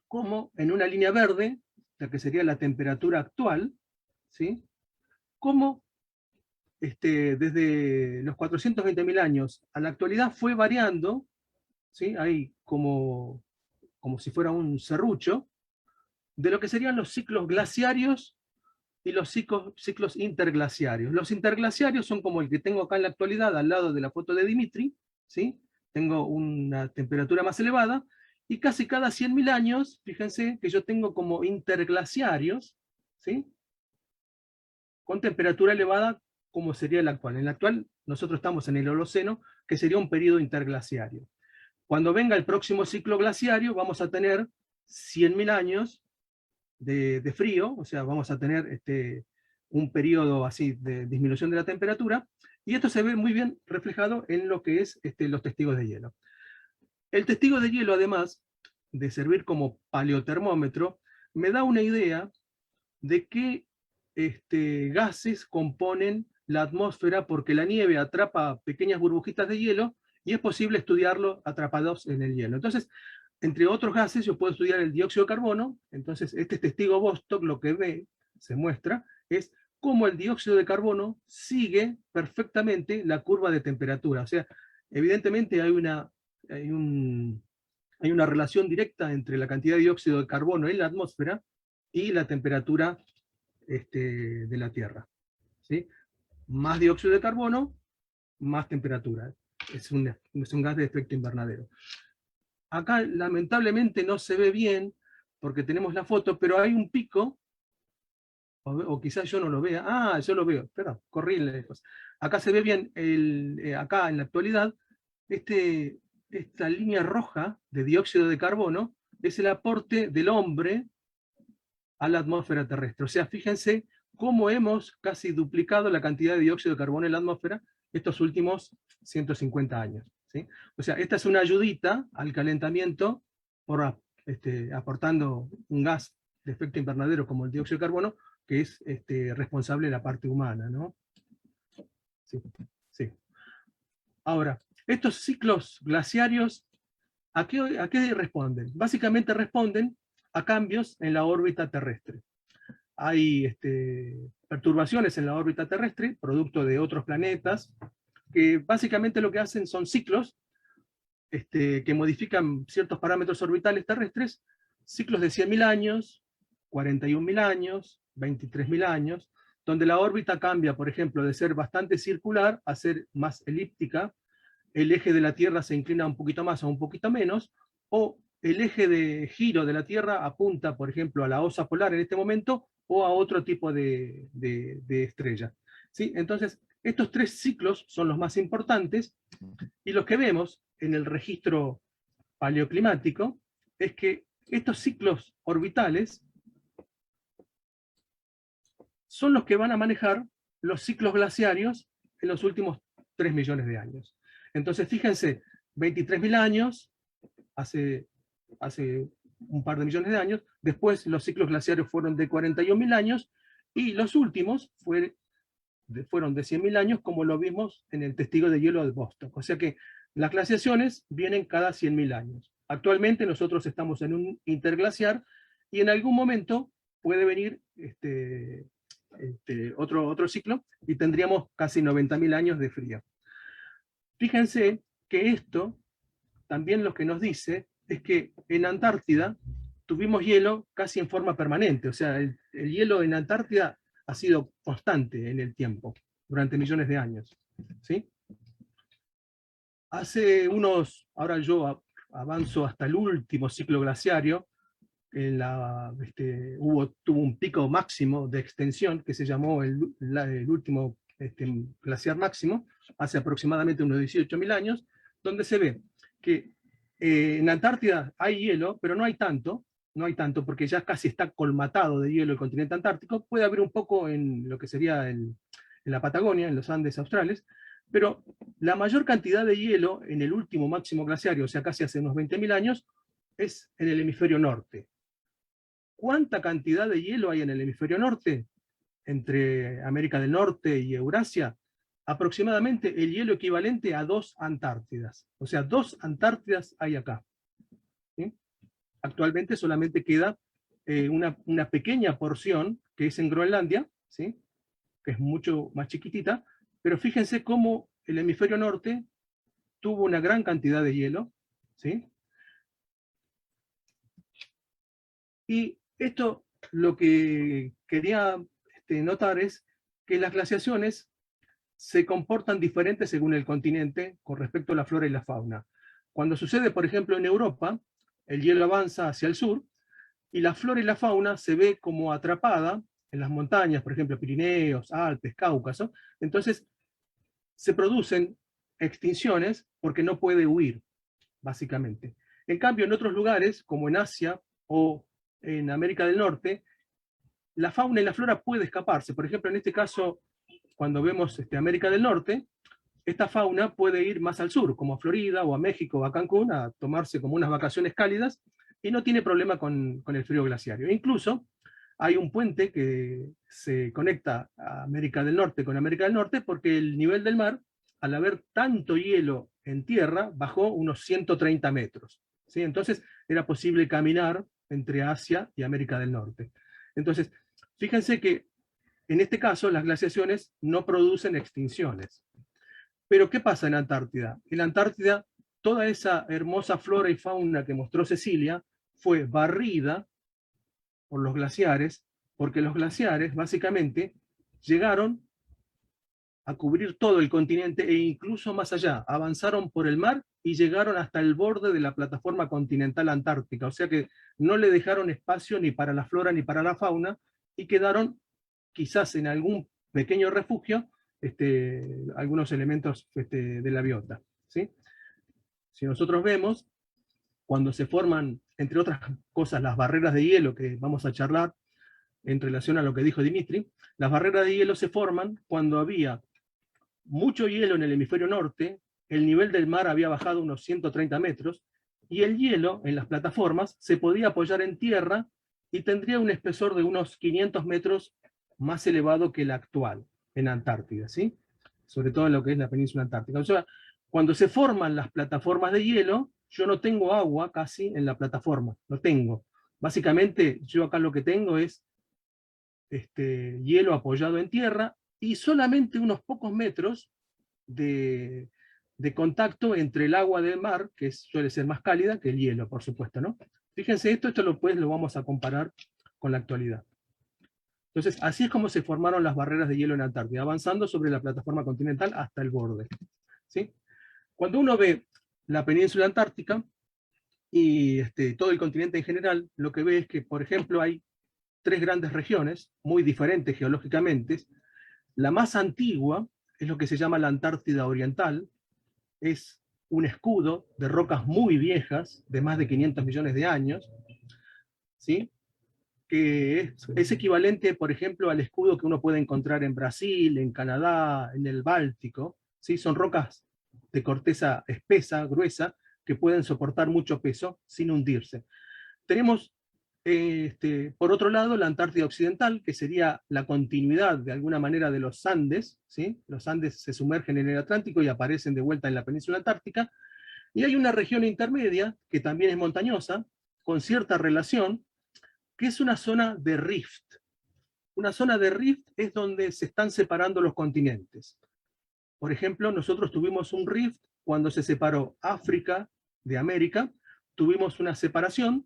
como en una línea verde, la que sería la temperatura actual, ¿sí? Cómo desde los 420.000 años a la actualidad fue variando, ¿sí? Ahí como si fuera un serrucho, de lo que serían los ciclos glaciarios y los ciclos interglaciarios. Los interglaciarios son como el que tengo acá en la actualidad, al lado de la foto de Dimitri, ¿sí? Tengo una temperatura más elevada, y casi cada 100.000 años, fíjense que yo tengo como interglaciarios, ¿sí? Con temperatura elevada, como sería el actual. En el actual, nosotros estamos en el Holoceno, que sería un periodo interglaciario. Cuando venga el próximo ciclo glaciario, vamos a tener 100.000 años de frío, o sea, vamos a tener un periodo así de disminución de la temperatura, y esto se ve muy bien reflejado en lo que es los testigos de hielo. El testigo de hielo, además de servir como paleotermómetro, me da una idea de qué gases componen la atmósfera, porque la nieve atrapa pequeñas burbujitas de hielo, y es posible estudiarlo atrapados en el hielo. Entonces, entre otros gases, yo puedo estudiar el dióxido de carbono. Entonces, este testigo Vostok lo que se muestra, es cómo el dióxido de carbono sigue perfectamente la curva de temperatura. O sea, evidentemente hay una relación directa entre la cantidad de dióxido de carbono en la atmósfera y la temperatura de la Tierra, ¿sí? Más dióxido de carbono, más temperatura. es un gas de efecto invernadero. Acá lamentablemente no se ve bien, porque tenemos la foto, pero hay un pico, o quizás yo no lo vea. Ah, yo lo veo, perdón, corrí lejos. Acá se ve bien, acá en la actualidad, esta línea roja de dióxido de carbono es el aporte del hombre a la atmósfera terrestre. O sea, fíjense cómo hemos casi duplicado la cantidad de dióxido de carbono en la atmósfera estos últimos 150 años. ¿Sí? O sea, esta es una ayudita al calentamiento por aportando un gas de efecto invernadero como el dióxido de carbono, que es responsable de la parte humana, ¿no? Sí, sí. Ahora, estos ciclos glaciarios, ¿a qué responden? Básicamente responden a cambios en la órbita terrestre. Hay perturbaciones en la órbita terrestre, producto de otros planetas, que básicamente lo que hacen son ciclos que modifican ciertos parámetros orbitales terrestres, ciclos de 100.000 años, 41.000 años, 23.000 años, donde la órbita cambia, por ejemplo, de ser bastante circular a ser más elíptica, el eje de la Tierra se inclina un poquito más o un poquito menos, o el eje de giro de la Tierra apunta, por ejemplo, a la osa polar en este momento, o a otro tipo de estrella. ¿Sí? Entonces, estos tres ciclos son los más importantes, y los que vemos en el registro paleoclimático es que estos ciclos orbitales son los que van a manejar los ciclos glaciarios en los últimos 3 millones de años. Entonces, fíjense, 23.000 años, hace un par de millones de años, después los ciclos glaciarios fueron de 41.000 años, y los últimos fueron de 100.000 años, como lo vimos en el testigo de hielo de Boston. O sea que las glaciaciones vienen cada 100.000 años. Actualmente nosotros estamos en un interglaciar, y en algún momento puede venir otro ciclo, y tendríamos casi 90.000 años de frío. Fíjense que esto también lo que nos dice es que en Antártida tuvimos hielo casi en forma permanente. O sea, el hielo en Antártida ha sido constante en el tiempo, durante millones de años. ¿Sí? Hace ahora yo avanzo hasta el último ciclo glaciario, tuvo un pico máximo de extensión que se llamó el último glaciar máximo, hace aproximadamente unos 18.000 años, donde se ve que en Antártida hay hielo, pero no hay tanto, porque ya casi está colmatado de hielo el continente antártico. Puede haber un poco en lo que sería en la Patagonia, en los Andes australes, pero la mayor cantidad de hielo en el último máximo glaciario, o sea, casi hace unos 20.000 años, es en el hemisferio norte. ¿Cuánta cantidad de hielo hay en el hemisferio norte? Entre América del Norte y Eurasia, aproximadamente el hielo equivalente a 2 Antártidas. O sea, 2 Antártidas hay acá. ¿Sí? Actualmente solamente queda una pequeña porción, que es en Groenlandia, ¿sí? Que es mucho más chiquitita, pero fíjense cómo el hemisferio norte tuvo una gran cantidad de hielo, ¿sí? Y esto, lo que quería notar es que las glaciaciones se comportan diferentes según el continente con respecto a la flora y la fauna. Cuando sucede, por ejemplo, en Europa, el hielo avanza hacia el sur, y la flora y la fauna se ve como atrapada en las montañas, por ejemplo, Pirineos, Alpes, Cáucaso. Entonces, se producen extinciones porque no puede huir, básicamente. En cambio, en otros lugares, como en Asia o en América del Norte, la fauna y la flora puede escaparse. Por ejemplo, en este caso, cuando vemos América del Norte, esta fauna puede ir más al sur, como a Florida o a México o a Cancún, a tomarse como unas vacaciones cálidas, y no tiene problema con el frío glaciario. Incluso hay un puente que se conecta a América del Norte con América del Norte, porque el nivel del mar, al haber tanto hielo en tierra, bajó unos 130 metros. ¿Sí? Entonces era posible caminar entre Asia y América del Norte. Entonces, fíjense que en este caso las glaciaciones no producen extinciones. Pero ¿qué pasa en Antártida? En Antártida, toda esa hermosa flora y fauna que mostró Cecilia fue barrida por los glaciares, porque los glaciares básicamente llegaron a cubrir todo el continente e incluso más allá. Avanzaron por el mar y llegaron hasta el borde de la plataforma continental antártica, o sea que no le dejaron espacio ni para la flora ni para la fauna, y quedaron quizás en algún pequeño refugio algunos elementos de la biota, ¿sí? Si nosotros vemos, cuando se forman, entre otras cosas, las barreras de hielo, que vamos a charlar en relación a lo que dijo Dimitri, las barreras de hielo se forman cuando había mucho hielo en el hemisferio norte, el nivel del mar había bajado unos 130 metros, y el hielo en las plataformas se podía apoyar en tierra y tendría un espesor de unos 500 metros más elevado que el actual en Antártida, ¿sí? Sobre todo en lo que es la península antártica. O sea, cuando se forman las plataformas de hielo, yo no tengo agua casi en la plataforma, no tengo. Básicamente, yo acá lo que tengo es hielo apoyado en tierra y solamente unos pocos metros de contacto entre el agua del mar, que suele ser más cálida que el hielo, por supuesto, ¿no? Fíjense, esto lo vamos a comparar con la actualidad. Entonces, así es como se formaron las barreras de hielo en Antártida, avanzando sobre la plataforma continental hasta el borde, ¿sí? Cuando uno ve la península antártica y todo el continente en general, lo que ve es que, por ejemplo, hay 3 grandes regiones, muy diferentes geológicamente. La más antigua es lo que se llama la Antártida Oriental, es un escudo de rocas muy viejas, de más de 500 millones de años, ¿sí? Que es equivalente, por ejemplo, al escudo que uno puede encontrar en Brasil, en Canadá, en el Báltico, ¿sí? Son rocas de corteza espesa, gruesa, que pueden soportar mucho peso sin hundirse. Tenemos, por otro lado, la Antártida Occidental, que sería la continuidad, de alguna manera, de los Andes, ¿sí? Los Andes se sumergen en el Atlántico y aparecen de vuelta en la península antártica, y hay una región intermedia, que también es montañosa, con cierta relación, que es una zona de rift. Una zona de rift es donde se están separando los continentes. Por ejemplo, nosotros tuvimos un rift cuando se separó África de América, tuvimos una separación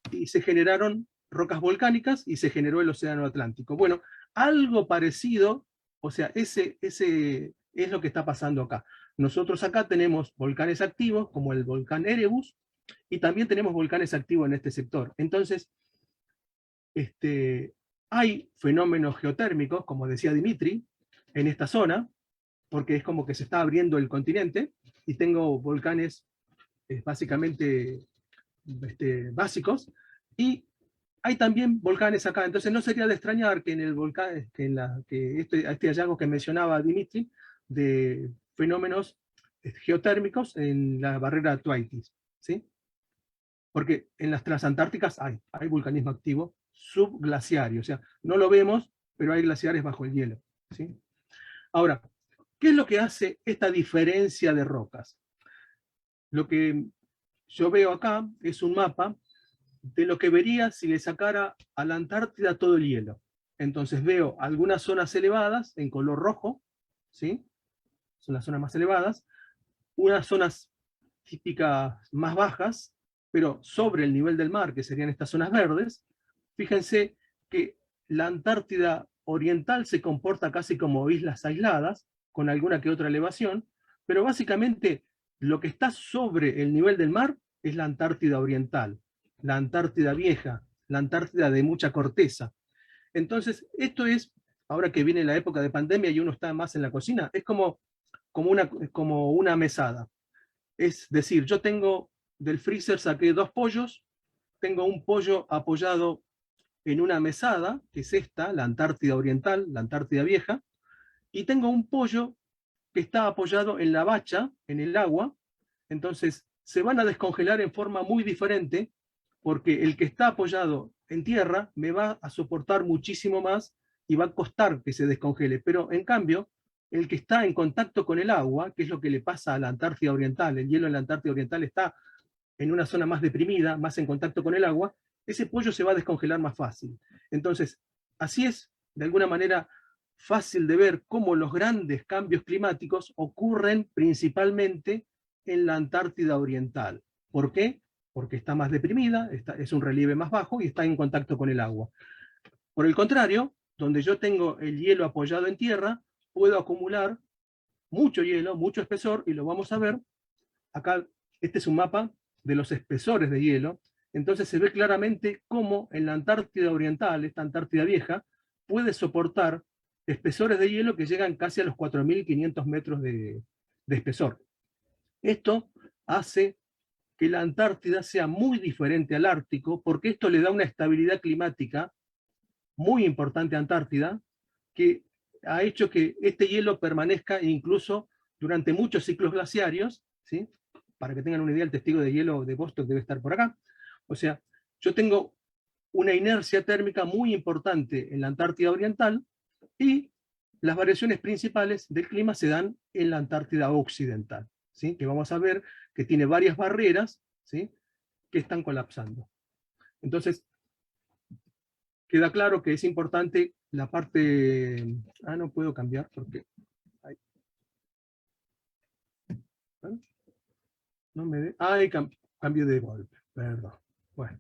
y se generaron rocas volcánicas y se generó el océano Atlántico. Bueno, algo parecido, o sea, ese es lo que está pasando acá. Nosotros acá tenemos volcanes activos, como el volcán Erebus, y también tenemos volcanes activos en este sector. Entonces, hay fenómenos geotérmicos, como decía Dimitri, en esta zona, porque es como que se está abriendo el continente, y tengo volcanes básicamente básicos, y hay también volcanes acá. Entonces no sería de extrañar que en el volcán, que este hallazgo que mencionaba Dimitri, de fenómenos geotérmicos en la barrera Thwaites, ¿sí? Porque en las transantárticas hay vulcanismo activo subglaciario, o sea, no lo vemos, pero hay glaciares bajo el hielo, ¿sí? Ahora, ¿qué es lo que hace esta diferencia de rocas? Lo que yo veo acá es un mapa de lo que vería si le sacara a la Antártida todo el hielo. Entonces veo algunas zonas elevadas en color rojo, ¿sí? Son las zonas más elevadas, unas zonas típicas más bajas, pero sobre el nivel del mar, que serían estas zonas verdes. Fíjense que la Antártida Oriental se comporta casi como islas aisladas, con alguna que otra elevación, pero básicamente lo que está sobre el nivel del mar es la Antártida Oriental, la Antártida Vieja, la Antártida de mucha corteza. Entonces, esto es, ahora que viene la época de pandemia y uno está más en la cocina, es como una mesada. Es decir, yo tengo del freezer, saqué 2 pollos, tengo un pollo apoyado en una mesada, que es esta, la Antártida Oriental, la Antártida Vieja, y tengo un pollo que está apoyado en la bacha, en el agua. Entonces se van a descongelar en forma muy diferente, porque el que está apoyado en tierra me va a soportar muchísimo más y va a costar que se descongele, pero en cambio, el que está en contacto con el agua, que es lo que le pasa a la Antártida Oriental, el hielo en la Antártida Oriental está en una zona más deprimida, más en contacto con el agua, ese pollo se va a descongelar más fácil. Entonces, así es, de alguna manera, fácil de ver cómo los grandes cambios climáticos ocurren principalmente en la Antártida Oriental. ¿Por qué? Porque está más deprimida, es un relieve más bajo y está en contacto con el agua. Por el contrario, donde yo tengo el hielo apoyado en tierra, puedo acumular mucho hielo, mucho espesor, y lo vamos a ver. Acá, este es un mapa de los espesores de hielo. Entonces se ve claramente cómo en la Antártida Oriental, esta Antártida vieja, puede soportar espesores de hielo que llegan casi a los 4.500 metros de espesor. Esto hace que la Antártida sea muy diferente al Ártico, porque esto le da una estabilidad climática muy importante a Antártida, que ha hecho que este hielo permanezca incluso durante muchos ciclos glaciarios, ¿sí? Para que tengan una idea, el testigo de hielo de Vostok debe estar por acá. O sea, yo tengo una inercia térmica muy importante en la Antártida Oriental, y las variaciones principales del clima se dan en la Antártida Occidental, ¿sí? Que vamos a ver que tiene varias barreras, ¿sí? Que están colapsando. Entonces, queda claro que es importante la parte... no puedo cambiar porque... No me de... cambio de golpe, perdón. Bueno,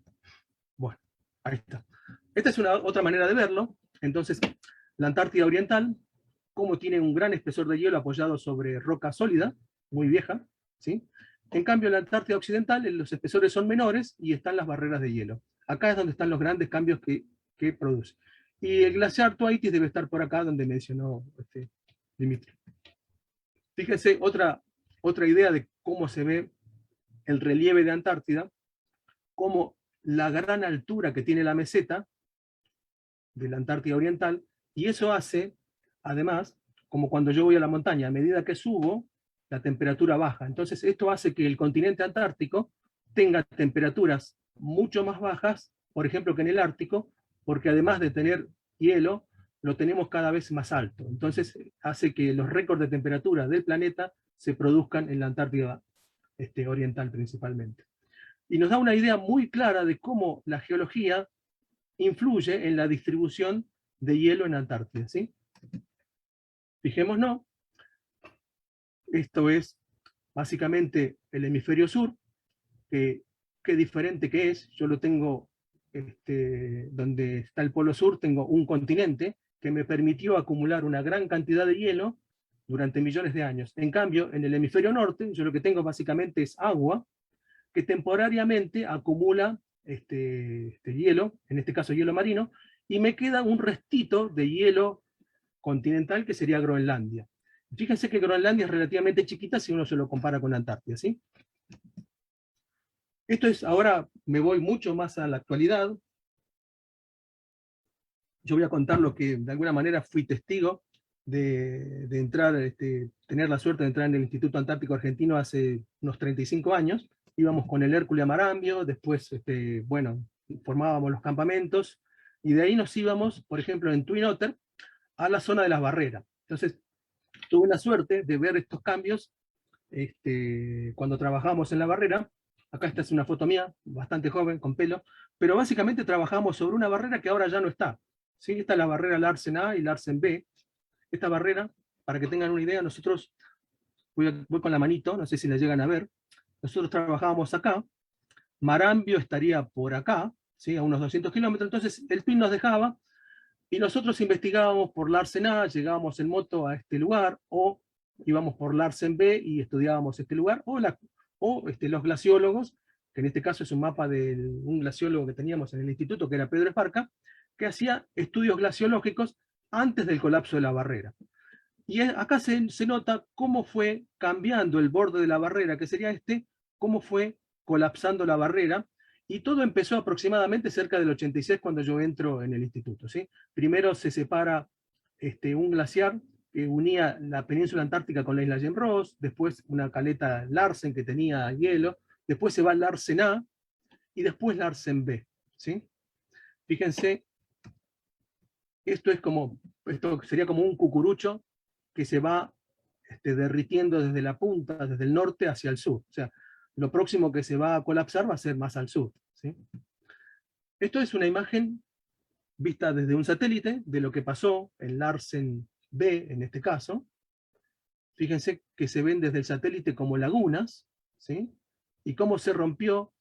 ahí está. Esta es otra manera de verlo. Entonces, la Antártida Oriental, como tiene un gran espesor de hielo apoyado sobre roca sólida, muy vieja, ¿sí? En cambio, en la Antártida Occidental, los espesores son menores y están las barreras de hielo. Acá es donde están los grandes cambios que produce. Y el glaciar Thwaites debe estar por acá, donde mencionó Dimitri. Fíjense, otra idea de cómo se ve el relieve de Antártida, como la gran altura que tiene la meseta de la Antártida Oriental, y eso hace, además, como cuando yo voy a la montaña, a medida que subo, la temperatura baja. Entonces esto hace que el continente antártico tenga temperaturas mucho más bajas, por ejemplo, que en el Ártico, porque además de tener hielo, lo tenemos cada vez más alto. Entonces hace que los récords de temperatura del planeta se produzcan en la Antártida Oriental principalmente. Y nos da una idea muy clara de cómo la geología influye en la distribución de hielo en Antártida, ¿sí? Fijémonos, esto es básicamente el hemisferio sur, qué diferente que es. Yo lo tengo, donde está el polo sur, tengo un continente que me permitió acumular una gran cantidad de hielo durante millones de años. En cambio, en el hemisferio norte, yo lo que tengo básicamente es agua, que temporariamente acumula hielo, en este caso hielo marino, y me queda un restito de hielo continental que sería Groenlandia. Fíjense que Groenlandia es relativamente chiquita si uno se lo compara con Antártida, ¿sí? Esto es, ahora me voy mucho más a la actualidad. Yo voy a contar lo que de alguna manera fui testigo de entrar, tener la suerte de entrar en el Instituto Antártico Argentino hace unos 35 años. Íbamos con el Hércules a Marambio, después, bueno, formábamos los campamentos, y de ahí nos íbamos, por ejemplo, en Twin Otter, a la zona de las barreras. Entonces, tuve la suerte de ver estos cambios cuando trabajábamos en la barrera. Acá esta es una foto mía, bastante joven, con pelo, pero básicamente trabajamos sobre una barrera que ahora ya no está. ¿Sí? Esta es la barrera Larsen A y Larsen B. Esta barrera, para que tengan una idea, nosotros, voy con la manito, no sé si la llegan a ver, nosotros trabajábamos acá, Marambio estaría por acá, ¿sí? A unos 200 kilómetros, entonces el PIN nos dejaba, y nosotros investigábamos por Larsen A, llegábamos en moto a este lugar, o íbamos por Larsen B y estudiábamos este lugar, o los glaciólogos, que en este caso es un mapa de un glaciólogo que teníamos en el instituto, que era Pedro Esparca, que hacía estudios glaciológicos antes del colapso de la barrera. Y acá se nota cómo fue cambiando el borde de la barrera, que sería cómo fue colapsando la barrera, y todo empezó aproximadamente cerca del 86 cuando yo entro en el instituto, ¿sí? Primero se separa un glaciar que unía la península antártica con la isla Jim Ross, después una caleta Larsen que tenía hielo, después se va Larsen A, y después Larsen B, ¿sí? Fíjense, esto sería como un cucurucho que se va derritiendo desde la punta, desde el norte hacia el sur. O sea, lo próximo que se va a colapsar va a ser más al sur, ¿sí? Esto es una imagen vista desde un satélite de lo que pasó en Larsen B, en este caso. Fíjense que se ven desde el satélite como lagunas, ¿sí? Y cómo se rompió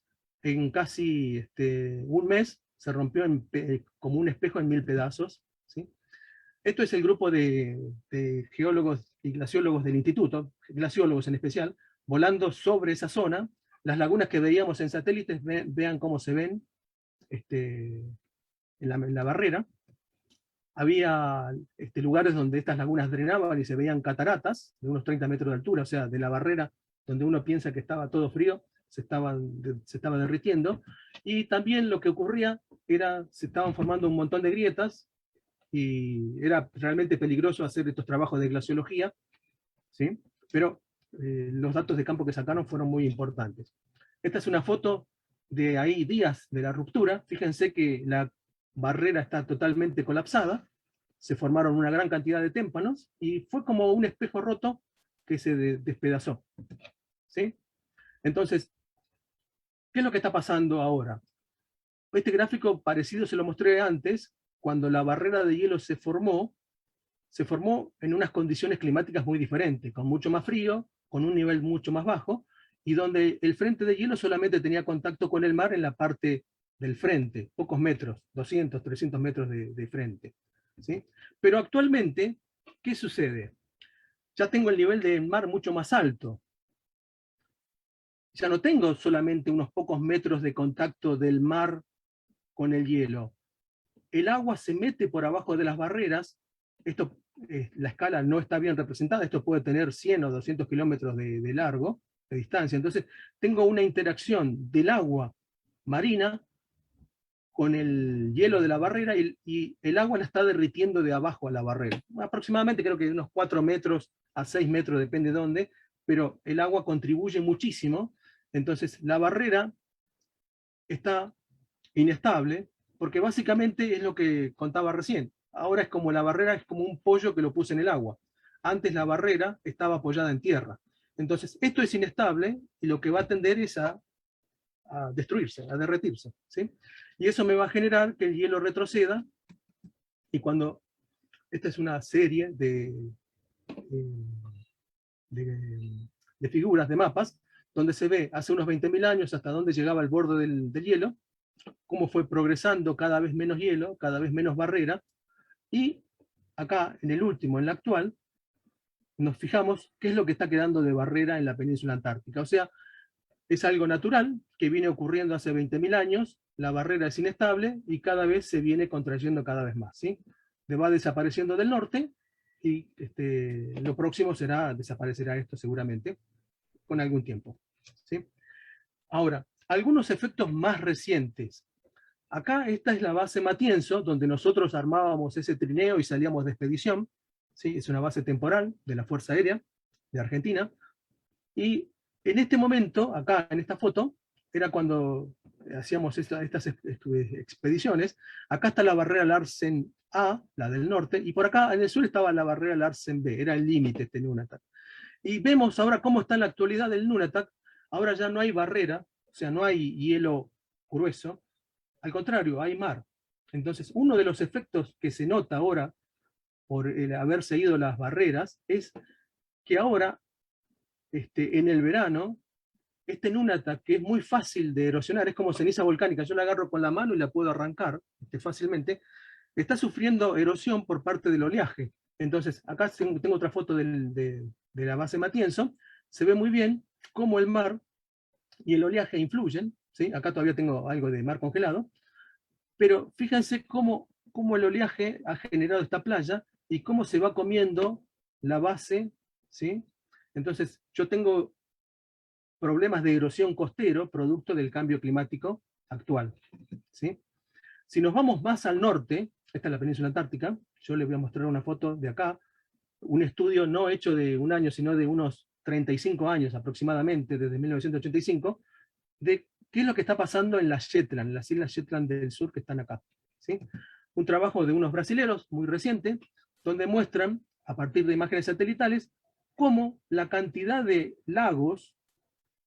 en casi un mes, se rompió como un espejo en 1000 pedazos, ¿sí? Esto es el grupo de geólogos y glaciólogos del instituto, glaciólogos en especial, volando sobre esa zona. Las lagunas que veíamos en satélites, vean cómo se ven en la barrera. Había lugares donde estas lagunas drenaban y se veían cataratas de unos 30 metros de altura, o sea, de la barrera donde uno piensa que estaba todo frío, se estaba derritiendo. Y también lo que ocurría era, se estaban formando un montón de grietas, y era realmente peligroso hacer estos trabajos de glaciología, ¿sí? Pero los datos de campo que sacaron fueron muy importantes. Esta es una foto de ahí días de la ruptura. Fíjense que la barrera está totalmente colapsada, se formaron una gran cantidad de témpanos, y fue como un espejo roto que se despedazó, ¿sí? Entonces, ¿qué es lo que está pasando ahora? Este gráfico parecido se lo mostré antes, cuando la barrera de hielo se formó en unas condiciones climáticas muy diferentes, con mucho más frío, con un nivel mucho más bajo, y donde el frente de hielo solamente tenía contacto con el mar en la parte del frente, pocos metros, 200, 300 metros de frente, ¿sí? Pero actualmente, ¿qué sucede? Ya tengo el nivel del mar mucho más alto. Ya no tengo solamente unos pocos metros de contacto del mar con el hielo. El agua se mete por abajo de las barreras. Esto, la escala no está bien representada, esto puede tener 100 o 200 kilómetros de largo, de distancia. Entonces, tengo una interacción del agua marina con el hielo de la barrera, y el agua la está derritiendo de abajo a la barrera. Aproximadamente creo que de unos 4 metros a 6 metros, depende de dónde, pero el agua contribuye muchísimo. Entonces, la barrera está inestable, porque básicamente es lo que contaba recién. Ahora es como la barrera, es como un pollo que lo puse en el agua. Antes la barrera estaba apoyada en tierra. Entonces, esto es inestable, y lo que va a tender es a destruirse, a derretirse, ¿sí? Y eso me va a generar que el hielo retroceda, y cuando, esta es una serie de figuras, de mapas, donde se ve hace unos 20.000 años hasta dónde llegaba el borde del hielo, cómo fue progresando cada vez menos hielo, cada vez menos barrera, y acá, en el último, en la actual, nos fijamos qué es lo que está quedando de barrera en la península antártica. O sea, es algo natural que viene ocurriendo hace 20.000 años, la barrera es inestable y cada vez se viene contrayendo cada vez más, ¿sí? Va desapareciendo del norte, y lo próximo será, desaparecerá esto seguramente, con algún tiempo, ¿sí? Ahora, algunos efectos más recientes. Acá esta es la base Matienzo, donde nosotros armábamos ese trineo y salíamos de expedición, ¿sí? Es una base temporal de la Fuerza Aérea de Argentina, y en este momento, acá en esta foto, era cuando hacíamos estas expediciones. Acá está la barrera Larsen A, la del norte, y por acá en el sur estaba la barrera Larsen B, era el límite este Nunatak. Y vemos ahora cómo está en la actualidad del Nunatak. Ahora ya no hay barrera, o sea, no hay hielo grueso, al contrario, hay mar. Entonces, uno de los efectos que se nota ahora por el haberse ido las barreras es que ahora, en el verano, este Nunatak, que es muy fácil de erosionar, es como ceniza volcánica, yo la agarro con la mano y la puedo arrancar fácilmente, está sufriendo erosión por parte del oleaje. Entonces, acá tengo otra foto de la base Matienzo, se ve muy bien cómo el mar y el oleaje influyen, ¿sí? Acá todavía tengo algo de mar congelado, pero fíjense cómo el oleaje ha generado esta playa y cómo se va comiendo la base, ¿sí? Entonces, yo tengo problemas de erosión costero producto del cambio climático actual, ¿sí? Si nos vamos más al norte, esta es la península antártica, yo les voy a mostrar una foto de acá, un estudio no hecho de un año, sino de unos 35 años aproximadamente, desde 1985, de qué es lo que está pasando en las Shetland, las islas Shetland del sur que están acá, ¿sí? Un trabajo de unos brasileros muy reciente, donde muestran, a partir de imágenes satelitales, cómo la cantidad de lagos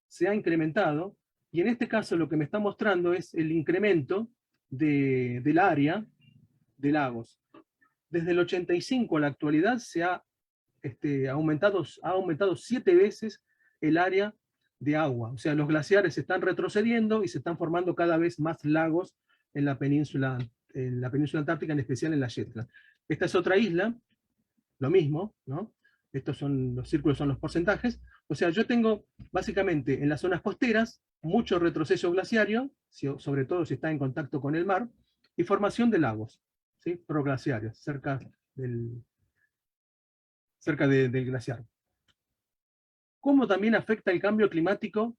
se ha incrementado, y en este caso lo que me está mostrando es el incremento del área de lagos. Desde el 85 a la actualidad se ha aumentado 7 veces el área de agua. O sea, los glaciares se están retrocediendo y se están formando cada vez más lagos en la península antártica, en especial en la Shetland. Esta es otra isla, lo mismo, ¿no? Estos son, los círculos son los porcentajes. O sea, yo tengo básicamente en las zonas costeras mucho retroceso glaciario, sobre todo si está en contacto con el mar, y formación de lagos, ¿sí? Proglaciarios, del glaciar. ¿Cómo también afecta el cambio climático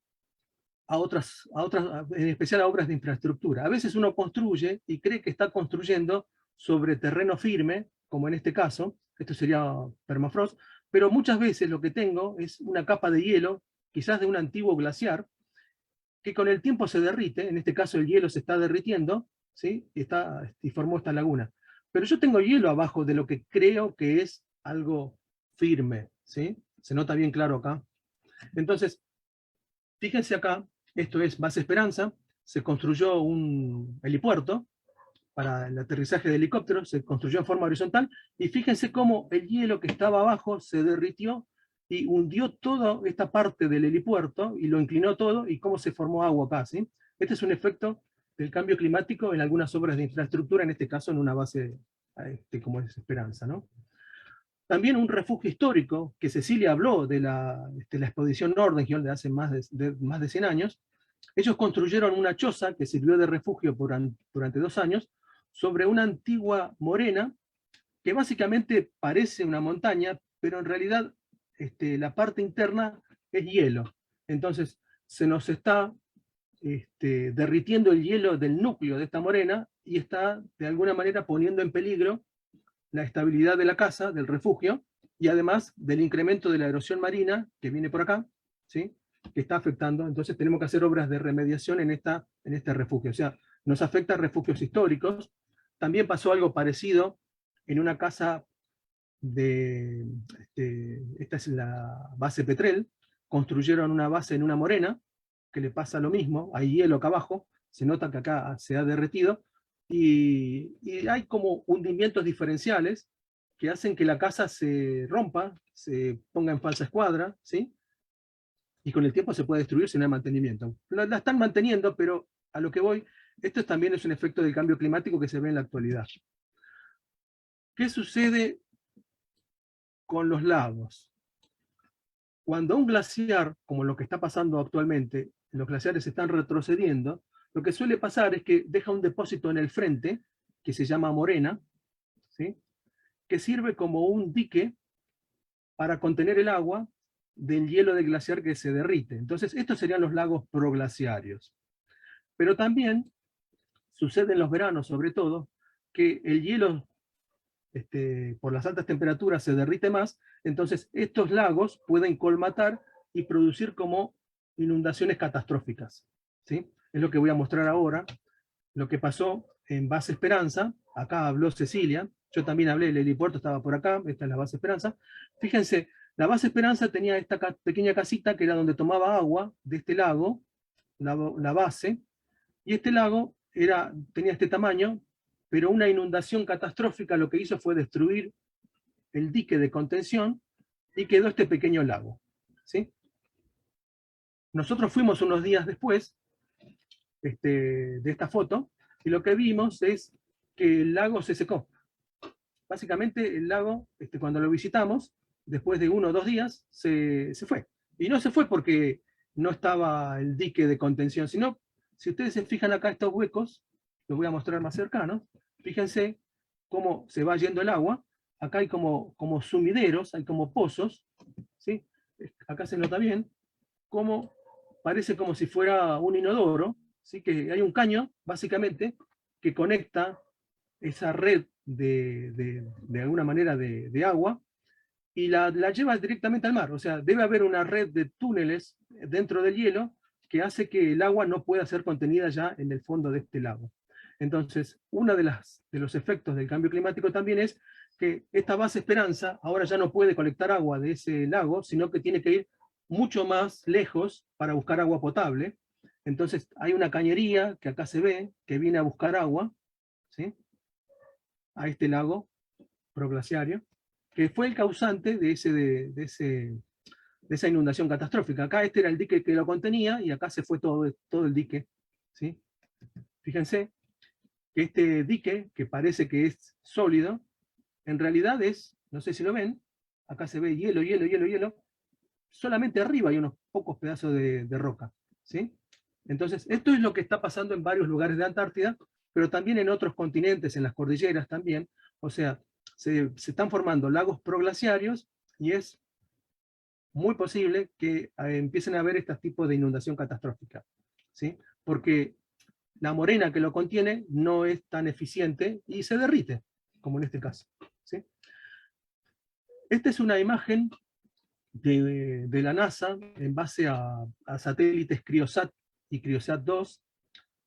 a otras, en especial a obras de infraestructura? A veces uno construye y cree que está construyendo sobre terreno firme, como en este caso, esto sería permafrost, pero muchas veces lo que tengo es una capa de hielo, quizás de un antiguo glaciar, que con el tiempo se derrite, en este caso el hielo se está derritiendo, ¿sí? Y formó esta laguna. Pero yo tengo hielo abajo de lo que creo que es algo firme, ¿sí? Se nota bien claro acá. Entonces, fíjense acá, esto es Base Esperanza, se construyó un helipuerto para el aterrizaje de helicópteros, se construyó en forma horizontal, y fíjense cómo el hielo que estaba abajo se derritió y hundió toda esta parte del helipuerto y lo inclinó todo, y cómo se formó agua acá, ¿sí? Este es un efecto del cambio climático en algunas obras de infraestructura, en este caso en una base como es Esperanza, ¿no? También un refugio histórico, que Cecilia habló de la exposición Nordenskiöld de hace más de 100 años. Ellos construyeron una choza que sirvió de refugio durante 2 años, sobre una antigua morena, que básicamente parece una montaña, pero en realidad la parte interna es hielo. Entonces se nos está derritiendo el hielo del núcleo de esta morena, y está de alguna manera poniendo en peligro la estabilidad de la casa, del refugio, y además del incremento de la erosión marina que viene por acá, ¿sí? Que está afectando. Entonces tenemos que hacer obras de remediación en este refugio. O sea, nos afecta a refugios históricos. También pasó algo parecido en una casa esta es la base Petrel, construyeron una base en una morena, que le pasa lo mismo, hay hielo acá abajo, se nota que acá se ha derretido, y hay como hundimientos diferenciales que hacen que la casa se rompa, se ponga en falsa escuadra, ¿sí? Y con el tiempo se puede destruir si no hay mantenimiento. La están manteniendo, pero a lo que voy, esto también es un efecto del cambio climático que se ve en la actualidad. ¿Qué sucede con los lagos? Cuando un glaciar, como lo que está pasando actualmente, los glaciares están retrocediendo, lo que suele pasar es que deja un depósito en el frente, que se llama morena, ¿sí? Que sirve como un dique para contener el agua del hielo del glaciar que se derrite. Entonces, estos serían los lagos proglaciarios. Pero también sucede en los veranos, sobre todo, que el hielo, por las altas temperaturas, se derrite más, entonces estos lagos pueden colmatar y producir como inundaciones catastróficas, ¿sí? Es lo que voy a mostrar ahora, lo que pasó en Base Esperanza. Acá habló Cecilia, yo también hablé, el helipuerto estaba por acá, esta es la Base Esperanza. Fíjense, la Base Esperanza tenía esta pequeña casita que era donde tomaba agua de este lago, la base, y este lago tenía este tamaño, pero una inundación catastrófica lo que hizo fue destruir el dique de contención y quedó este pequeño lago, ¿sí? Nosotros fuimos unos días después de esta foto, y lo que vimos es que el lago se secó. Básicamente el lago, cuando lo visitamos, después de 1 o 2 días, se fue. Y no se fue porque no estaba el dique de contención, sino, si ustedes se fijan acá estos huecos, los voy a mostrar más cercanos, fíjense cómo se va yendo el agua. Acá hay como sumideros, hay como pozos, ¿sí? Acá se nota bien, cómo parece como si fuera un inodoro, ¿sí? Que hay un caño, básicamente, que conecta esa red de alguna manera de agua, y la lleva directamente al mar. O sea, debe haber una red de túneles dentro del hielo que hace que el agua no pueda ser contenida ya en el fondo de este lago. Entonces, uno de los efectos del cambio climático también es que esta Base Esperanza ahora ya no puede colectar agua de ese lago, sino que tiene que ir mucho más lejos para buscar agua potable. Entonces hay una cañería que acá se ve, que viene a buscar agua, ¿sí? A este lago proglaciario, que fue el causante de esa inundación catastrófica. Acá este era el dique que lo contenía, y acá se fue todo el dique, ¿sí? Fíjense que este dique, que parece que es sólido, en realidad es, no sé si lo ven, acá se ve hielo, hielo, hielo, hielo, solamente arriba hay unos pocos pedazos de roca, ¿sí? Entonces, esto es lo que está pasando en varios lugares de Antártida, pero también en otros continentes, en las cordilleras también. O sea, se están formando lagos proglaciarios y es muy posible que empiecen a haber estos tipos de inundación catastrófica, ¿sí? Porque la morena que lo contiene no es tan eficiente y se derrite, como en este caso, ¿sí? Esta es una imagen de la NASA en base a satélites Criosat y Criosat 2,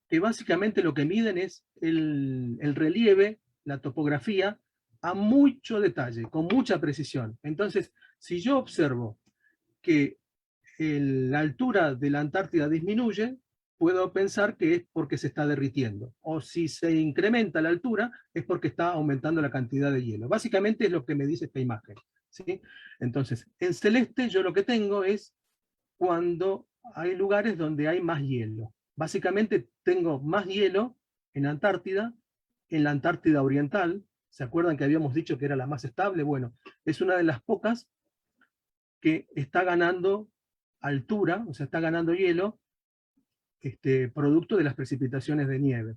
que básicamente lo que miden es el relieve, la topografía, a mucho detalle, con mucha precisión. Entonces, si yo observo que la altura de la Antártida disminuye, puedo pensar que es porque se está derritiendo. O si se incrementa la altura, es porque está aumentando la cantidad de hielo. Básicamente es lo que me dice esta imagen, ¿sí? Entonces, en celeste yo lo que tengo es cuando hay lugares donde hay más hielo. Básicamente tengo más hielo en Antártida, en la Antártida Oriental. ¿Se acuerdan que habíamos dicho que era la más estable? Bueno, es una de las pocas que está ganando altura, o sea, está ganando hielo, producto de las precipitaciones de nieve.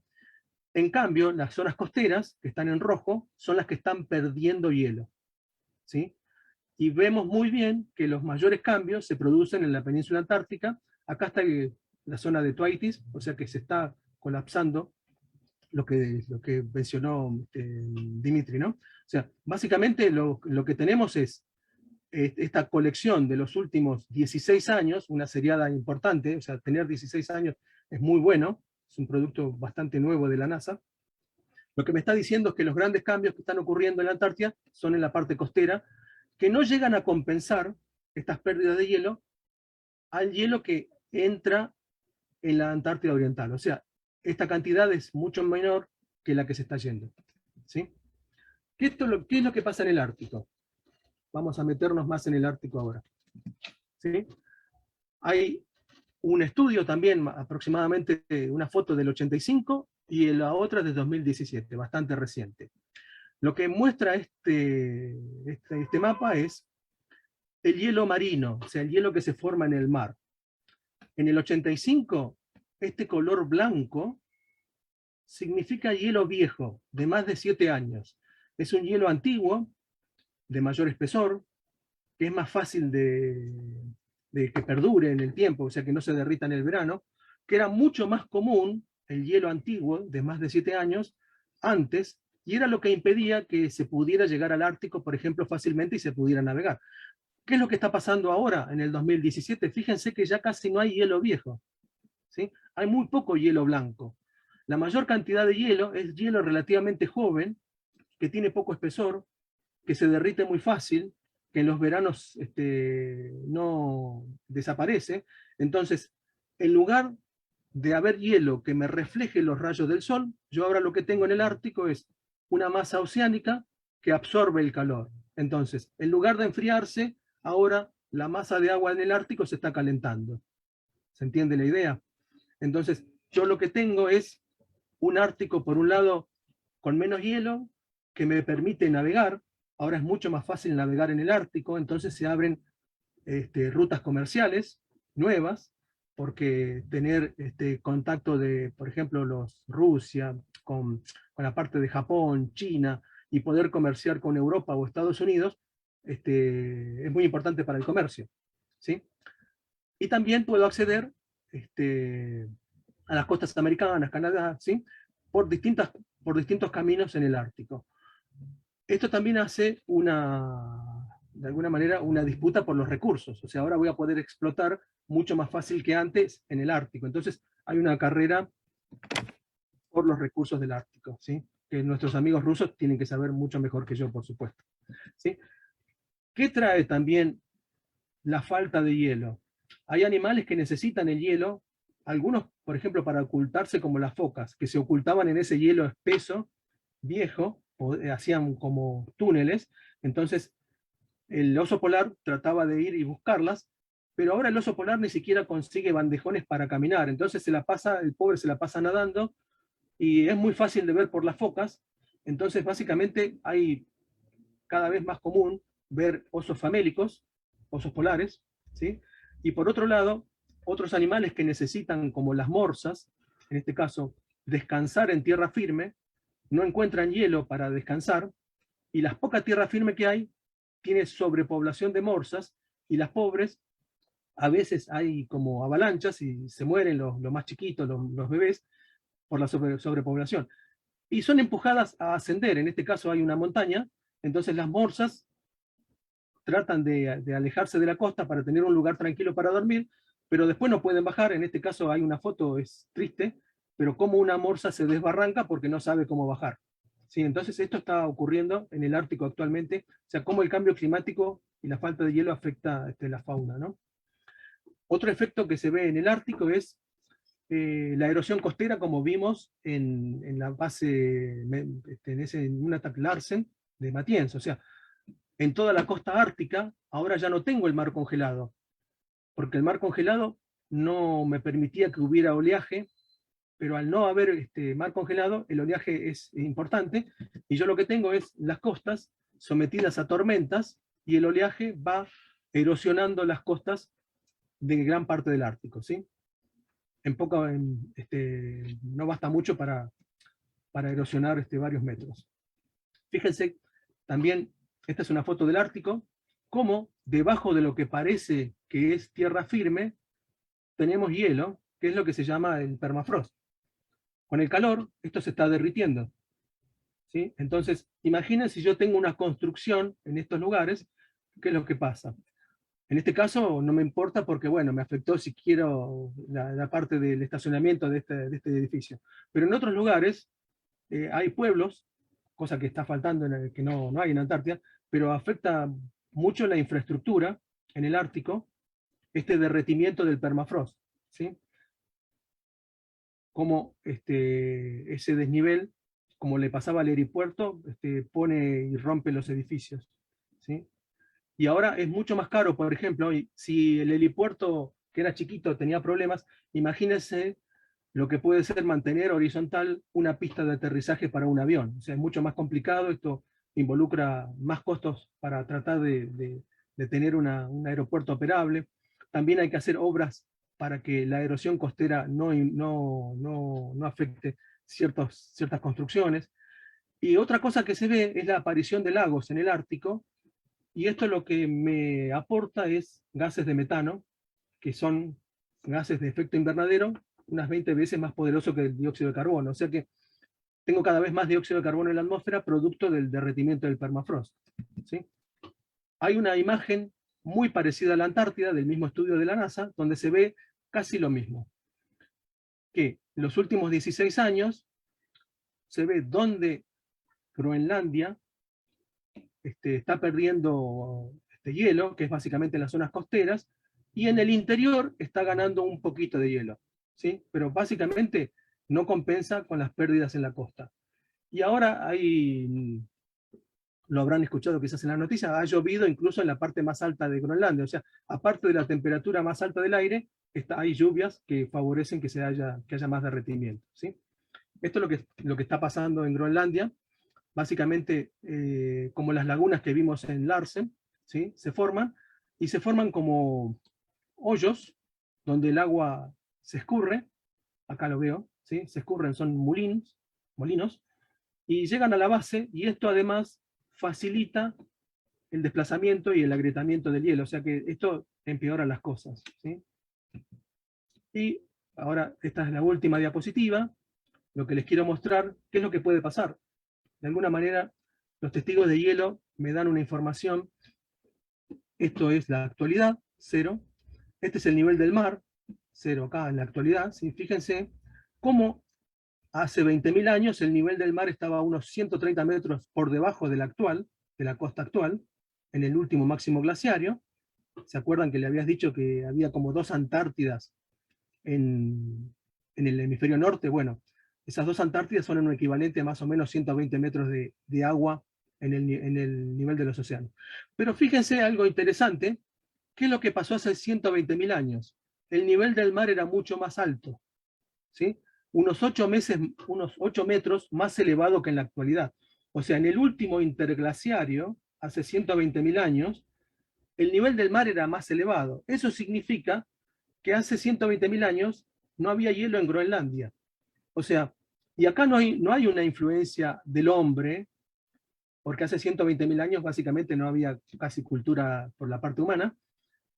En cambio, las zonas costeras, que están en rojo, son las que están perdiendo hielo, ¿sí? Y vemos muy bien que los mayores cambios se producen en la península antártica. Acá está la zona de Thwaites, o sea que se está colapsando lo que mencionó Dimitri, ¿no? O sea, básicamente lo que tenemos es esta colección de los últimos 16 años, una seriada importante, o sea, tener 16 años es muy bueno, es un producto bastante nuevo de la NASA. Lo que me está diciendo es que los grandes cambios que están ocurriendo en la Antártida son en la parte costera, que no llegan a compensar estas pérdidas de hielo al hielo que entra en la Antártida Oriental. O sea, esta cantidad es mucho menor que la que se está yendo, ¿sí? ¿Qué es lo que pasa en el Ártico? Vamos a meternos más en el Ártico ahora, ¿sí? Hay un estudio también, aproximadamente una foto del 85 y la otra de 2017, bastante reciente. Lo que muestra este mapa es el hielo marino, o sea, el hielo que se forma en el mar. En el 85, este color blanco significa hielo viejo, de más de 7 años. Es un hielo antiguo, de mayor espesor, que es más fácil de que perdure en el tiempo, o sea, que no se derrita en el verano, que era mucho más común el hielo antiguo, de más de 7 años, antes, y era lo que impedía que se pudiera llegar al Ártico, por ejemplo, fácilmente y se pudiera navegar. ¿Qué es lo que está pasando ahora, en el 2017? Fíjense que ya casi no hay hielo viejo, ¿sí? Hay muy poco hielo blanco. La mayor cantidad de hielo es hielo relativamente joven, que tiene poco espesor, que se derrite muy fácil, que en los veranos no desaparece. Entonces, en lugar de haber hielo que me refleje los rayos del sol, yo ahora lo que tengo en el Ártico es una masa oceánica que absorbe el calor. Entonces, en lugar de enfriarse, ahora la masa de agua en el Ártico se está calentando. ¿Se entiende la idea? Entonces, yo lo que tengo es un Ártico, por un lado, con menos hielo, que me permite navegar. Ahora es mucho más fácil navegar en el Ártico, entonces se abren rutas comerciales nuevas, porque tener contacto de, por ejemplo, Rusia, con la parte de Japón, China, y poder comerciar con Europa o Estados Unidos, es muy importante para el comercio, ¿sí? Y también puedo acceder a las costas americanas, Canadá, ¿sí? por distintos caminos en el Ártico. Esto también hace de alguna manera, una disputa por los recursos. O sea, ahora voy a poder explotar mucho más fácil que antes en el Ártico. Entonces, hay una carrera por los recursos del Ártico, ¿sí? Que nuestros amigos rusos tienen que saber mucho mejor que yo, por supuesto, ¿sí? ¿Qué trae también la falta de hielo? Hay animales que necesitan el hielo, algunos, por ejemplo, para ocultarse, como las focas, que se ocultaban en ese hielo espeso, viejo, hacían como túneles. Entonces el oso polar trataba de ir y buscarlas, pero ahora el oso polar ni siquiera consigue bandejones para caminar, entonces el pobre se la pasa nadando, y es muy fácil de ver por las focas. Entonces básicamente hay cada vez más común ver osos famélicos, osos polares, ¿sí? Y por otro lado, otros animales que necesitan, como las morsas, en este caso, descansar en tierra firme, no encuentran hielo para descansar, y la poca tierra firme que hay tiene sobrepoblación de morsas, y las pobres, a veces hay como avalanchas y se mueren los más chiquitos, los bebés, por la sobrepoblación. Y son empujadas a ascender, en este caso hay una montaña, entonces las morsas tratan de alejarse de la costa para tener un lugar tranquilo para dormir, pero después no pueden bajar. En este caso hay una foto, es triste, pero como una morsa se desbarranca porque no sabe cómo bajar. ¿Sí? Entonces esto está ocurriendo en el Ártico actualmente, o sea, cómo el cambio climático y la falta de hielo afecta la fauna, ¿no? Otro efecto que se ve en el Ártico es la erosión costera, como vimos en la base, en un ataque Larsen de Matienzo. O sea, en toda la costa ártica, ahora ya no tengo el mar congelado, porque el mar congelado no me permitía que hubiera oleaje, pero al no haber mar congelado, el oleaje es importante, y yo lo que tengo es las costas sometidas a tormentas, y el oleaje va erosionando las costas de gran parte del Ártico, ¿sí? No basta mucho para erosionar varios metros. Fíjense, también, esta es una foto del Ártico, cómo debajo de lo que parece que es tierra firme, tenemos hielo, que es lo que se llama el permafrost. Con el calor, esto se está derritiendo, ¿sí? Entonces, imaginen si yo tengo una construcción en estos lugares, ¿qué es lo que pasa? En este caso no me importa porque, bueno, me afectó si quiero la parte del estacionamiento de este edificio. Pero en otros lugares hay pueblos, cosa que está faltando, que no hay en Antártida, pero afecta mucho la infraestructura en el Ártico, este derretimiento del permafrost, ¿sí? Como ese desnivel, como le pasaba al aeropuerto, pone y rompe los edificios, ¿sí? Y ahora es mucho más caro, por ejemplo, si el helipuerto, que era chiquito, tenía problemas, imagínense lo que puede ser mantener horizontal una pista de aterrizaje para un avión. O sea, es mucho más complicado, esto involucra más costos para tratar de tener un aeropuerto operable. También hay que hacer obras para que la erosión costera no afecte ciertas construcciones. Y otra cosa que se ve es la aparición de lagos en el Ártico, y esto lo que me aporta es gases de metano, que son gases de efecto invernadero, unas 20 veces más poderoso que el dióxido de carbono. O sea que tengo cada vez más dióxido de carbono en la atmósfera producto del derretimiento del permafrost, ¿sí? Hay una imagen muy parecida a la Antártida, del mismo estudio de la NASA, donde se ve casi lo mismo. Que en los últimos 16 años se ve donde Groenlandia está perdiendo hielo, que es básicamente las zonas costeras, y en el interior está ganando un poquito de hielo, ¿sí? Pero básicamente no compensa con las pérdidas en la costa. Y ahora lo habrán escuchado quizás en la noticia, ha llovido incluso en la parte más alta de Groenlandia. O sea, aparte de la temperatura más alta del aire, hay lluvias que favorecen que haya más derretimiento, ¿sí? Esto es lo que está pasando en Groenlandia. Básicamente, como las lagunas que vimos en Larsen, ¿sí? Se forman como hoyos donde el agua se escurre, acá lo veo, ¿sí? Se escurren, son molinos, y llegan a la base, y esto además facilita el desplazamiento y el agrietamiento del hielo, o sea que esto empeora las cosas, ¿sí? Y ahora, esta es la última diapositiva, lo que les quiero mostrar, qué es lo que puede pasar. De alguna manera, los testigos de hielo me dan una información. Esto es la actualidad, 0. Este es el nivel del mar, 0 acá en la actualidad. ¿Sí? Fíjense cómo hace 20.000 años el nivel del mar estaba a unos 130 metros por debajo del actual, de la costa actual, en el último máximo glaciario. ¿Se acuerdan que le habías dicho que había como 2 Antártidas en el hemisferio norte? Bueno, esas 2 Antártidas son un equivalente a más o menos 120 metros de agua en el nivel de los océanos. Pero fíjense algo interesante, ¿qué es lo que pasó hace 120.000 años? El nivel del mar era mucho más alto, ¿sí? Unos 8 metros más elevado que en la actualidad. O sea, en el último interglaciario, hace 120.000 años, el nivel del mar era más elevado. Eso significa que hace 120.000 años no había hielo en Groenlandia. O sea, y acá no hay una influencia del hombre, porque hace 120.000 años básicamente no había casi cultura por la parte humana.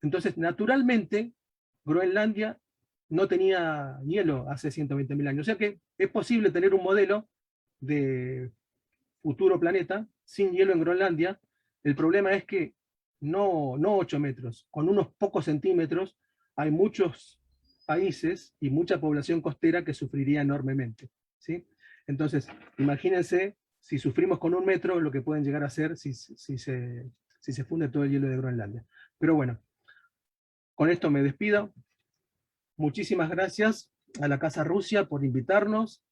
Entonces, naturalmente, Groenlandia no tenía hielo hace 120.000 años. O sea que es posible tener un modelo de futuro planeta sin hielo en Groenlandia. El problema es que no 8 metros, con unos pocos centímetros hay muchos países y mucha población costera que sufriría enormemente, ¿sí? Entonces, imagínense si sufrimos con 1 metro lo que pueden llegar a ser si se funde todo el hielo de Groenlandia. Pero bueno, con esto me despido. Muchísimas gracias a la Casa Rusia por invitarnos.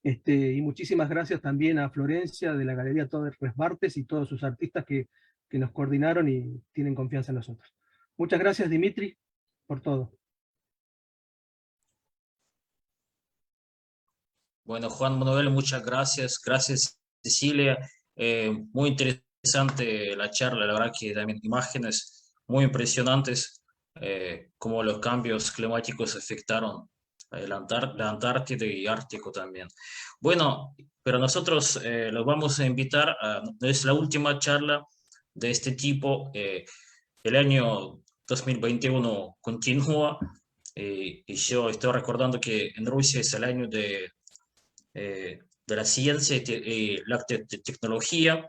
Y muchísimas gracias también a Florencia de la Galería Torres Bartes y todos sus artistas que nos coordinaron y tienen confianza en nosotros. Muchas gracias, Dimitri, por todo. Bueno, Juan Manuel, muchas gracias. Gracias, Cecilia. Muy interesante la charla, la verdad que también imágenes muy impresionantes, cómo los cambios climáticos afectaron la Antártida y Ártico también. Bueno, pero nosotros los vamos a invitar a, es la última charla de este tipo. El año 2021 continúa y yo estoy recordando que en Rusia es el año de la ciencia y la tecnología.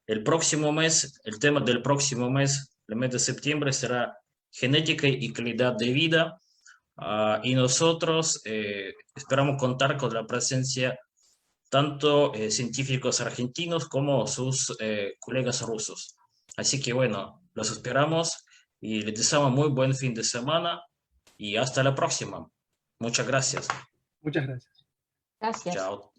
El próximo mes, el tema del próximo mes, el mes de septiembre, será genética y calidad de vida. Y nosotros esperamos contar con la presencia tanto científicos argentinos como sus colegas rusos. Así que bueno, los esperamos y les deseamos muy buen fin de semana y hasta la próxima. Muchas gracias. Muchas gracias. Gracias. Chao.